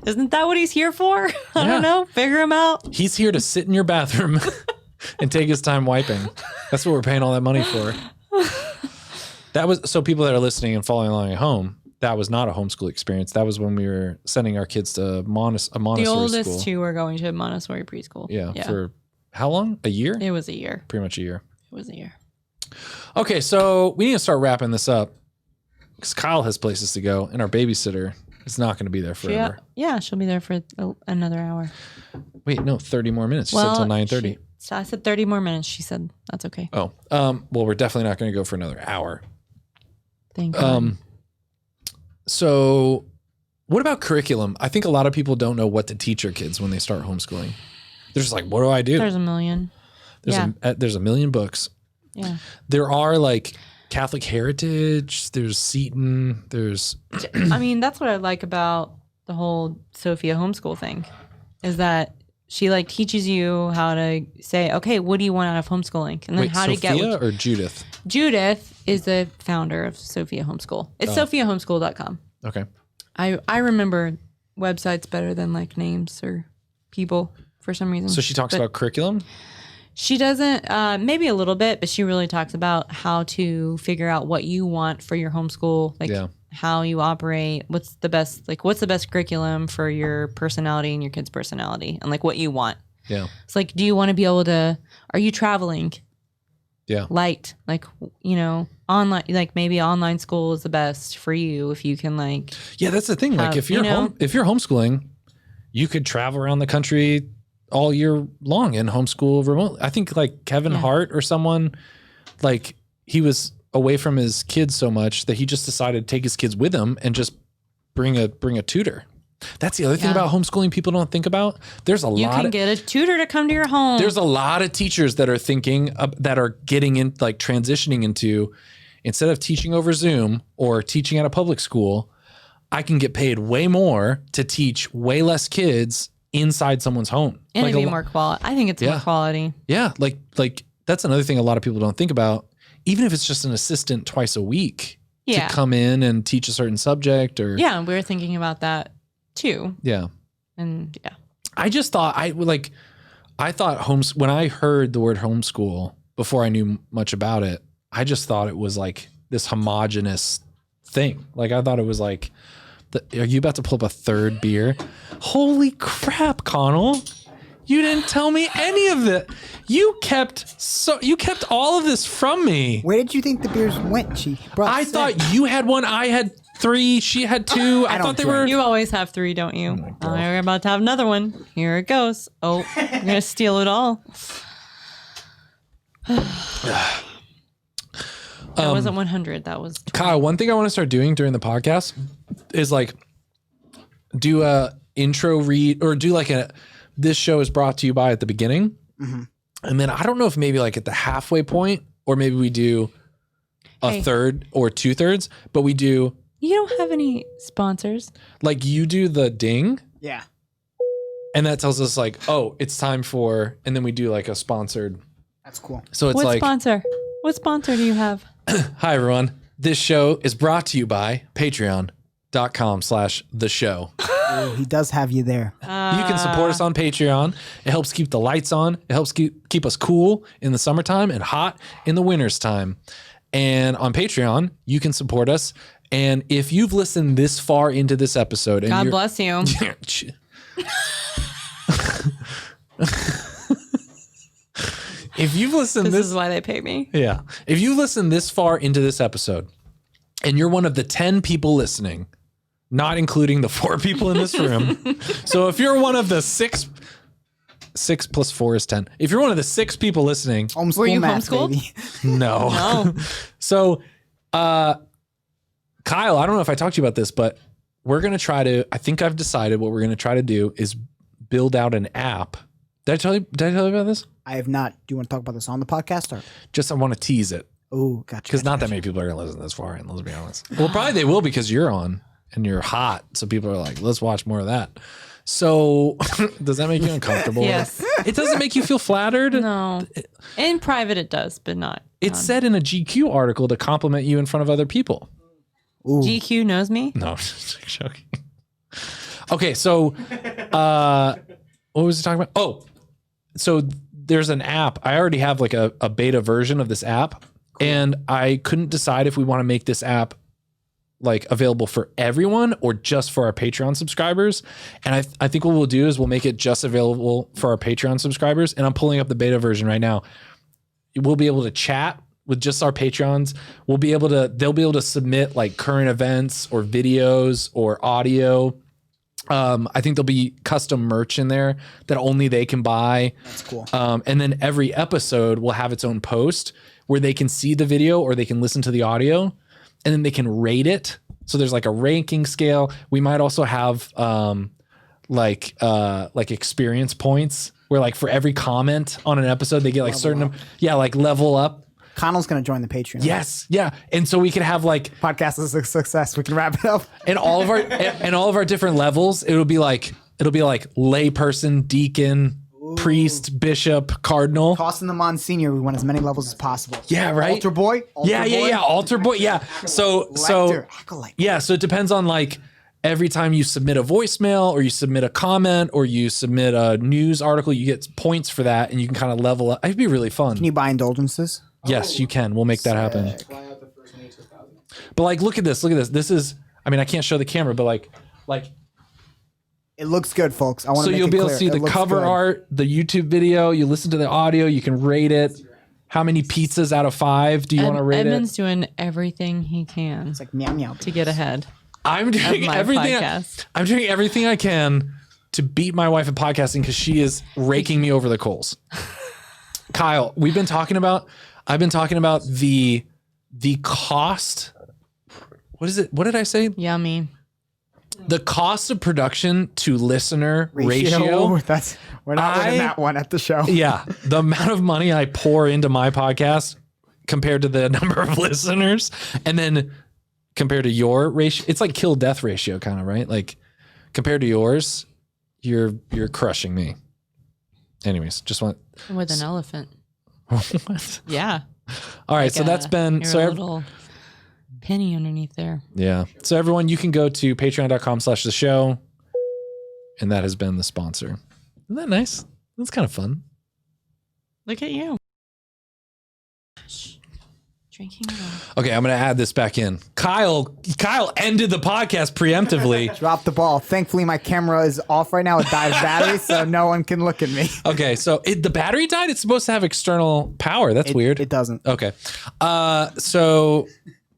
Isn't that what he's here for? I don't know. Figure him out. He's here to sit in your bathroom and take his time wiping. That's what we're paying all that money for. That was so people that are listening and following along at home. That was not a homeschool experience. That was when we were sending our kids to a Montessori school. The oldest two were going to Montessori preschool. Yeah. For how long? A year? It was a year. Pretty much a year. It was a year. Okay, so we need to start wrapping this up because Kyle has places to go, and our babysitter is not going to be there forever. Yeah, she'll be there for another hour. Wait, no, 30 more minutes. You said till 9:30. So I said 30 more minutes. She said that's okay. Oh, well, we're definitely not going to go for another hour. Thank you. So what about curriculum? I think a lot of people don't know what to teach their kids when they start homeschooling. They're just like, what do I do? There's a million. There's a million books. Yeah. There are like Catholic Heritage, there's Seton, there's... I mean, that's what I like about the whole Sophia homeschool thing is that she like teaches you how to say, okay, what do you want out of homeschooling? And then how to get... Sophia or Judith? Judith is the founder of Sophia Homeschool. It's sophiahomeschool.com. Okay. I remember websites better than like names or people for some reason. So she talks about curriculum? She doesn't, maybe a little bit, but she really talks about how to figure out what you want for your homeschool, like how you operate, what's the best curriculum for your personality and your kid's personality and like what you want. Yeah. It's like, do you want to be able to, are you traveling? Yeah. Light, like, you know, online, like maybe online school is the best for you if you can like. Yeah, that's the thing. Like if you're if you're homeschooling, you could travel around the country all year long and homeschool remotely. I think like Kevin Hart or someone, like he was away from his kids so much that he just decided to take his kids with him and just bring a tutor. That's the other thing about homeschooling people don't think about. There's a lot. You can get a tutor to come to your home. There's a lot of teachers that are thinking that are getting in, like transitioning into, instead of teaching over Zoom or teaching at a public school, I can get paid way more to teach way less kids inside someone's home. And like it'd be more quality. I think it's more quality. Yeah. Like that's another thing a lot of people don't think about. Even if it's just an assistant twice a week to come in and teach a certain subject or. Yeah. We were thinking about that too. Yeah. And I just thought when I heard the word homeschool before I knew much about it, I just thought it was like this homogenous thing. Like I thought it was like, are you about to pull up a third beer? Holy crap, Connell. You didn't tell me any of it. You kept all of this from me. Where did you think the beers went? I thought you had one. I had 3. She had 2. I don't thought they drink. were. You always have 3, don't you? Oh, you're about to have another one. Here it goes. Oh, you're gonna steal it all. That wasn't 100. That was 20. Kyle, one thing I want to start doing during the podcast is like do a intro read or do like this show is brought to you by at the beginning. And then I don't know if maybe like at the halfway point or maybe we do a third or 2/3, but we do. You don't have any sponsors. Like you do the ding. Yeah. And that tells us like, oh, it's time for, and then we do like a sponsored. That's cool. So it's What like, sponsor? What sponsor do you have? hi everyone. This show is brought to you by patreon.com/the show. Ooh, he does have you there. You can support us on Patreon. It helps keep the lights on. It helps keep us cool in the summertime and hot in the winter's time. And on Patreon, you can support us. And if you've listened this far into this episode, and God bless you. If you've listened This is why they pay me. yeah, if you listen this far into this episode, and you're one of the 10 people listening, not including the 4 people in this room, so if you're one of the 6 plus 4 is 10. If you're one of the 6 people listening, Homeschool Were you math, homeschooled? baby. no. No. So, Kyle, I don't know if I talked to you about this, but we're going to try to, I think I've decided what we're going to try to do is build out an app. Did I tell you about this? I have not. Do you want to talk about this on the podcast or? Just, I want to tease it Oh, gotcha. because not that many people are going to listen this far in, let's be honest. Well, probably they will because you're on and you're hot. So people are like, let's watch more of that. So does that make you uncomfortable? Yes. It doesn't make you feel flattered? No. In private, it does, but not. It's said in a GQ article to compliment you in front of other people. Ooh. GQ knows me. No, just joking. Okay, so what was I talking about? Oh, so there's an app. I already have like a beta version of this app, and I couldn't decide if we want to make this app like available for everyone or just for our Patreon subscribers. And I think what we'll do is we'll make it just available for our Patreon subscribers. And I'm pulling up the beta version right now. We'll be able to chat with just our Patreons. They'll be able to submit like current events or videos or audio. I think there'll be custom merch in there that only they can buy. That's cool. And then every episode will have its own post where they can see the video or they can listen to the audio, and then they can rate it. So there's like a ranking scale. We might also have like experience points where like for every comment on an episode, they get like like level up. Connell's going to join the Patreon. Yes. Yeah. And so we could have like Podcast is a success. We can wrap it up. and all of our different levels, it'll be like layperson, deacon, priest, bishop, cardinal. Tossing the Monsignor, we want as many levels as possible. Yeah, right. Altar boy. Yeah. Altar boy. Yeah. So Lector, acolyte. yeah. So it depends on like every time you submit a voicemail or you submit a comment or you submit a news article, you get points for that, and you can kind of level up. It'd be really fun. Can you buy indulgences? Yes, you can. We'll make that happen. But like, look at this. This is. I mean, I can't show the camera, but like. It looks good, folks. I want So to make you'll it be able clear. to see It the looks cover good. art, the YouTube video. You listen to the audio. You can rate it. How many pizzas out of 5 do you want to rate Edmund's it? doing everything he can It's like meow meow. to get ahead. I'm of doing my everything. podcast. I'm doing everything I can to beat my wife at podcasting because she is raking me over the coals. Kyle, I've been talking about the cost. What is it? What did I say? Yummy. The cost of production to listener ratio. We're not winning that one at the show. Yeah, the amount of money I pour into my podcast compared to the number of listeners, and then compared to your ratio, it's like kill death ratio kind of, right? Like compared to yours, you're crushing me. Anyways, just want With an elephant. what? Yeah. All right, so that's been You're a little penny underneath there. yeah. So everyone, you can go to patreon.com/the show, and that has been the sponsor. Isn't that nice? That's kind of fun. Look at you. Drinking it all. Okay, I'm gonna add this back in. Kyle ended the podcast preemptively. Drop the ball. Thankfully, my camera is off right now. It dies battery, so no one can look at me. Okay, so the battery died. It's supposed to have external power. That's weird. It doesn't. Okay, so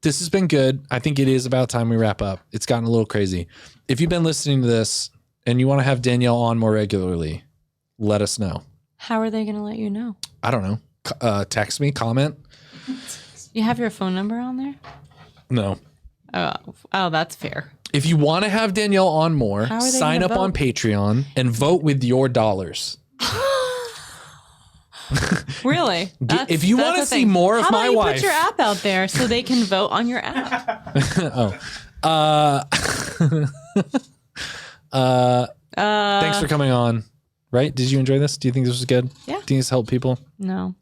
this has been good. I think it is about time we wrap up. It's gotten a little crazy. If you've been listening to this and you want to have Danielle on more regularly, let us know. How are they going to let you know? I don't know. Text me, comment. You have your phone number on there? No. Oh, that's fair. If you want to have Danielle on more, sign up on Patreon and vote with your dollars. Really? If you want to see more of my wife. Put your app out there so they can vote on your app. Thanks for coming on. Right? Did you enjoy this? Do you think this was good? Yeah. Do you think this helped people? No.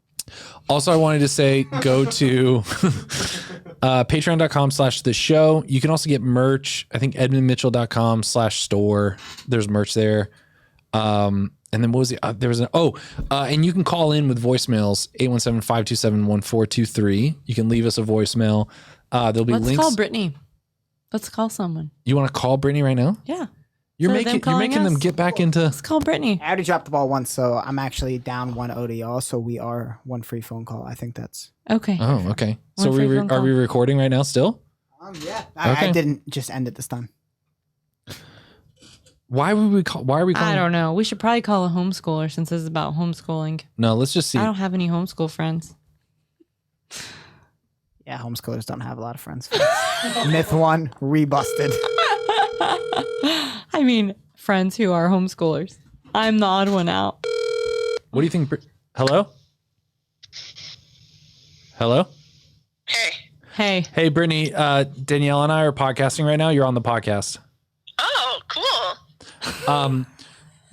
Also, I wanted to say, go to patreon.com/the show. You can also get merch. I think edmundmitchell.com/store. There's merch there. And then what was there was and you can call in with voicemails, 817-527-1423. You can leave us a voicemail. There'll be links. Let's call Brittany. Let's call someone. You want to call Brittany right now? Yeah. You're making them get back into. Let's call Brittany. I already dropped the ball once, so I'm actually down 1-0 to y'all. So we are one free phone call. I think that's okay. Oh, okay. So are we recording right now still? Yeah. Okay. I didn't just end it this time. Why are we calling? I don't know. We should probably call a homeschooler since this is about homeschooling. No, let's just see. I don't have any homeschool friends. Yeah, homeschoolers don't have a lot of friends. Myth 1, rebusted. I mean, friends who are homeschoolers. I'm the odd one out. What do you think? Hello? Hello? Hey. Hey, Brittany. Danielle and I are podcasting right now. You're on the podcast. Oh, cool.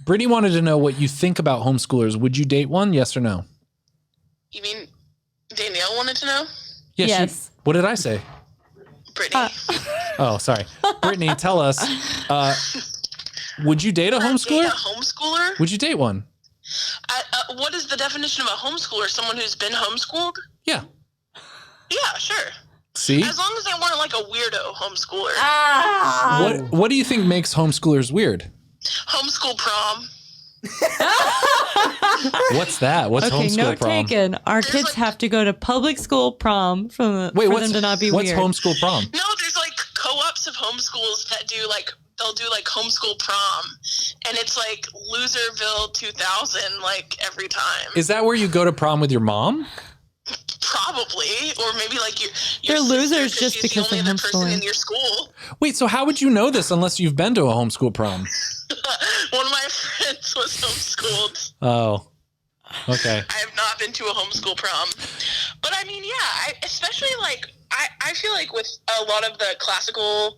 Brittany wanted to know what you think about homeschoolers. Would you date one? Yes or no? You mean Danielle wanted to know? Yes. What did I say? Brittany. Oh, sorry. Brittany, tell us. Would you date a homeschooler? Date a homeschooler? Would you date one? What is the definition of a homeschooler? Someone who's been homeschooled? Yeah. Yeah, sure. See? As long as they weren't like a weirdo homeschooler. What do you think makes homeschoolers weird? Homeschool prom. What's that? What's homeschool note prom? taken. Our kids have to go to public school prom for them to not be what's weird. What's homeschool prom? No, there's like co-ops of homeschools that do like, they'll do like homeschool prom. And it's like Loserville 2000 like every time. Is that where you go to prom with your mom? Probably, or maybe like They're losers sister, just because she's the only of other person homeschooling. in your school. Wait, so how would you know this unless you've been to a homeschool prom? One of my friends was homeschooled. Oh, okay. I have not been to a homeschool prom, but I mean, yeah, especially like I feel like with a lot of the classical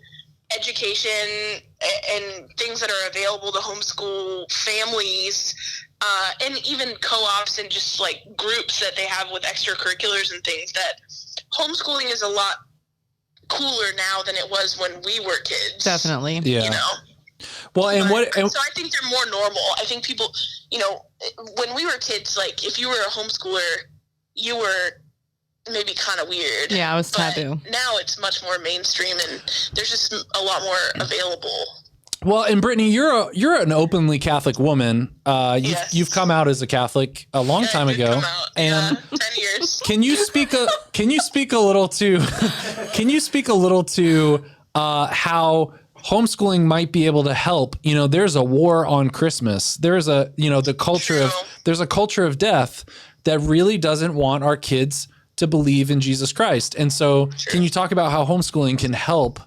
education and things that are available to homeschool families. And even co-ops and just like groups that they have with extracurriculars and things, that homeschooling is a lot cooler now than it was when we were kids. Definitely. Yeah. You know? Well, and so I think they're more normal. I think people, you know, when we were kids, like if you were a homeschooler, you were maybe kind of weird. Yeah, I was taboo. Now it's much more mainstream and there's just a lot more available. Well, and Brittany, you're an openly Catholic woman. Yes. You've come out as a Catholic a long time ago, and 10 years. Can you speak a little to how homeschooling might be able to help? You know, there's a war on Christmas. There's a culture of death that really doesn't want our kids to believe in Jesus Christ. And so, Can you talk about how homeschooling can help?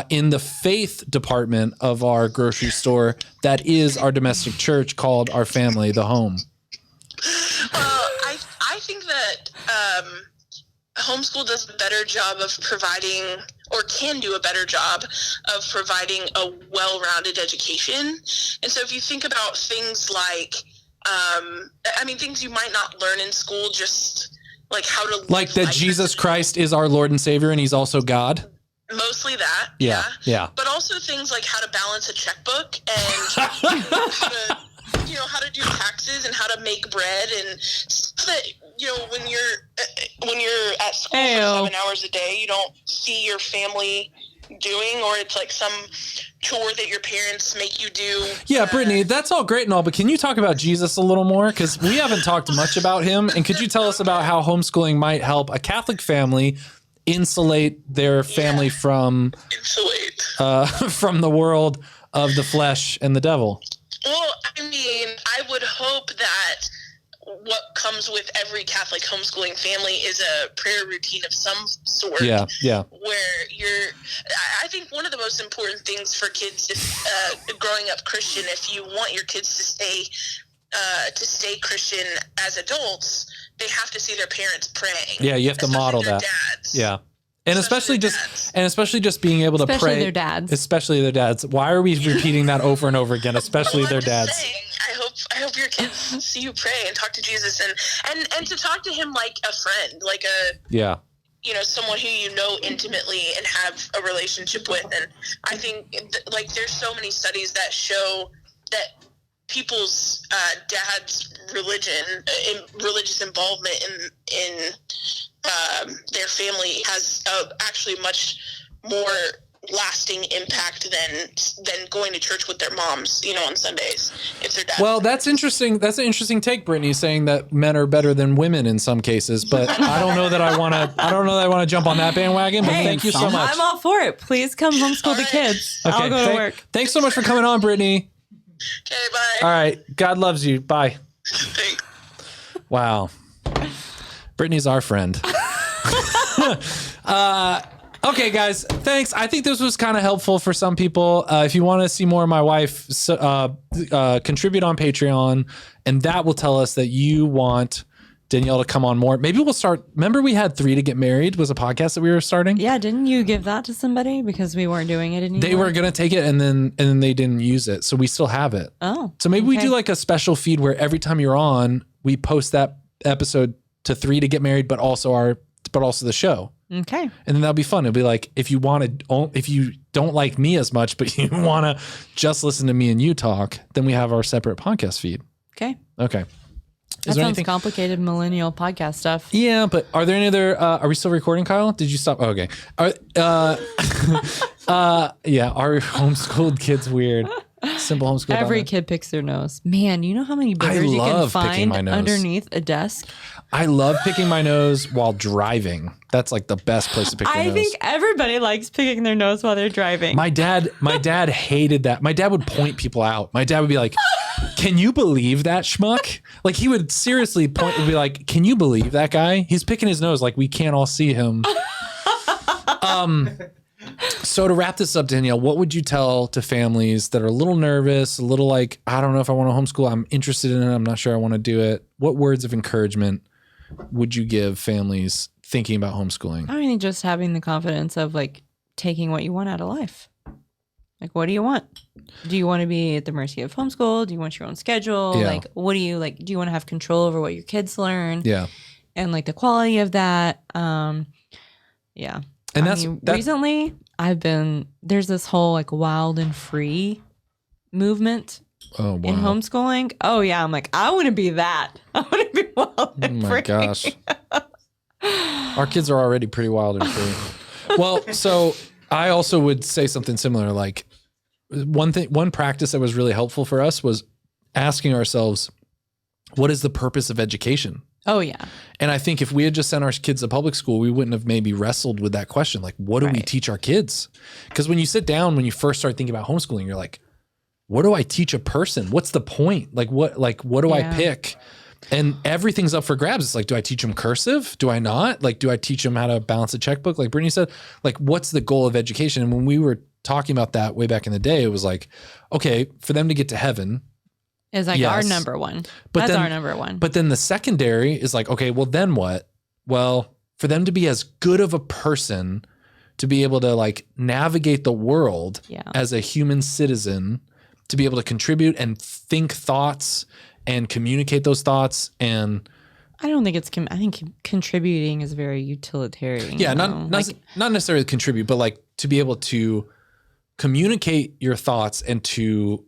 In the faith department of our grocery store, that is our domestic church called our family, the home. I think that homeschool does a better job of providing, or can do a better job of providing, a well-rounded education. And so if you think about things like, things you might not learn in school, just like how to live like that life Jesus Christ is our Lord and Savior and he's also God. Mostly that, yeah. But also things like how to balance a checkbook and how to do taxes and how to make bread and stuff that, you know, when you're at school for 7 hours a day, you don't see your family doing, or it's like some chore that your parents make you do. Yeah, Brittany, that's all great and all, but can you talk about Jesus a little more? Because we haven't talked much about him. And could you tell us about how homeschooling might help a Catholic family insulate their family from from the world of the flesh and the devil. Well, I mean, I would hope that what comes with every Catholic homeschooling family is a prayer routine of some sort. Yeah. Where I think one of the most important things for kids growing up Christian, if you want your kids to stay Christian as adults, they have to see their parents praying. Yeah, you have to model that. Dads. Yeah. And especially just being able to pray. Especially their dads. Especially their dads. Why are we repeating that over and over again? Especially their dads. Saying, I hope your kids see you pray and talk to Jesus and to talk to him like a friend, like someone who you know intimately and have a relationship with. And I think there's so many studies that show that people's dad's religious involvement in their family has actually much more lasting impact than going to church with their moms, on Sundays if their dad. Well, that's interesting. That's an interesting take, Brittany, saying that men are better than women in some cases. But I don't know that I want to. I don't know that I want to jump on that bandwagon. But thank you so much. I'm all for it. Please come homeschool the kids. Okay, I'll go to work. Thanks so much for coming on, Brittany. Okay, bye. All right. God loves you. Bye. Thanks. Wow. Brittany's our friend. Okay, guys, thanks. I think this was kind of helpful for some people. If you want to see more of my wife, contribute on Patreon, and that will tell us that you want Danielle to come on more. Maybe we'll start. Remember, we had 3 to Get Married was a podcast that we were starting. Yeah, didn't you give that to somebody because we weren't doing it anymore? They were gonna take it, and then they didn't use it, so we still have it. Oh, so maybe we do like a special feed where every time you're on, we post that episode to 3 to Get Married, but also the show. Okay. And then that'll be fun. It'll be like, if you don't like me as much, but you want to just listen to me and you talk, then we have our separate podcast feed. Okay. Okay. That sounds complicated millennial podcast stuff. Yeah, but are there any other, are we still recording, Kyle? Did you stop? Oh, okay. Yeah, our homeschooled kids weird. Simple homeschool. Every kid picks their nose. Man, you know how many boogers you can find underneath a desk? I love picking my nose while driving. That's like the best place to pick your nose. I think everybody likes picking their nose while they're driving. My dad hated that. My dad would point people out. My dad would be like, "Can you believe that schmuck?" Like he would seriously point and be like, "Can you believe that guy? He's picking his nose like we can't all see him." So to wrap this up, Danielle, what would you tell to families that are a little nervous, a little like, I don't know if I want to homeschool, I'm interested in it, I'm not sure I want to do it. What words of encouragement would you give families thinking about homeschooling? I mean, just having the confidence of like taking what you want out of life. Like, what do you want? Do you want to be at the mercy of homeschool? Do you want your own schedule? Yeah. Like, what do you like? Do you want to have control over what your kids learn? Yeah. And like the quality of that. Yeah. And recently there's this whole like wild and free movement in homeschooling. Oh yeah. I'm like, I want to be that. I want to be wild and free. Oh my gosh. Our kids are already pretty wild and free. Well, so I also would say something similar. Like one practice that was really helpful for us was asking ourselves, what is the purpose of education? Oh, yeah. And I think if we had just sent our kids to public school, we wouldn't have maybe wrestled with that question. Like, what do we teach our kids? Because when you sit down, when you first start thinking about homeschooling, you're like, what do I teach a person? What's the point? Like, what do I pick? And everything's up for grabs. It's like, do I teach them cursive? Do I not? Like, do I teach them how to balance a checkbook? Like Brittany said, like, what's the goal of education? And when we were talking about that way back in the day, it was like, okay, for them to get to heaven, is like our number one. That's our number one. But then the secondary is like, okay, well then what? Well, for them to be as good of a person to be able to like navigate the world as a human citizen, to be able to contribute and think thoughts and communicate those thoughts. And I don't think it's, I think contributing is very utilitarian. Yeah, not necessarily contribute, but like to be able to communicate your thoughts and to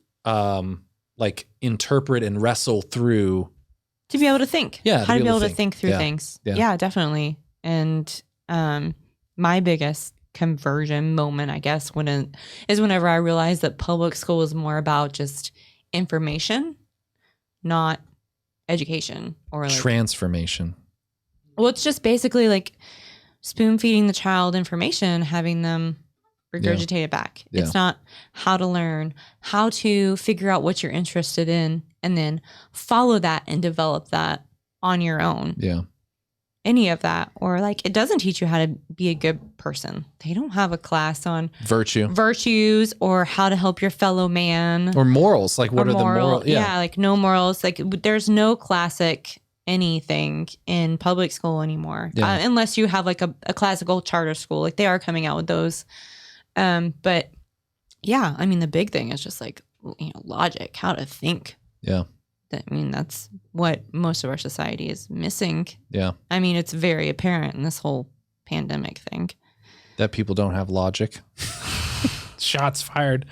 like interpret and wrestle through, to be able to think. Yeah, how to be able to think through things. Yeah, definitely. And my biggest conversion moment, I guess, is whenever I realized that public school was more about just information, not education or like transformation. Well, it's just basically like spoon feeding the child information, having them regurgitate it back. Yeah. It's not how to learn, how to figure out what you're interested in, and then follow that and develop that on your own. Yeah. Any of that. Or like, it doesn't teach you how to be a good person. They don't have a class on virtues or how to help your fellow man. Or morals. Like, what are the morals? Yeah, like no morals. Like, there's no classic anything in public school anymore. Unless you have like a classical charter school. Like, they are coming out with those. But yeah, I mean, the big thing is just like, logic, how to think. Yeah. I mean, that's what most of our society is missing. Yeah. I mean, it's very apparent in this whole pandemic thing. That people don't have logic. Shots fired.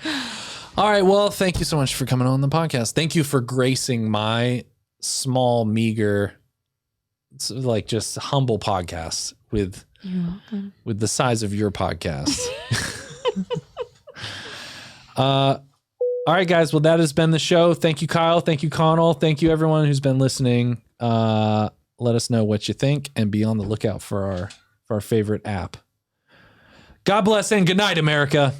All right. Well, thank you so much for coming on the podcast. Thank you for gracing my small, meager, like just humble podcast with the size of your podcast. All right, guys. Well, that has been the show. Thank you, Kyle. Thank you, Connell. Thank you, everyone who's been listening. Let us know what you think and be on the lookout for our favorite app. God bless and good night, America.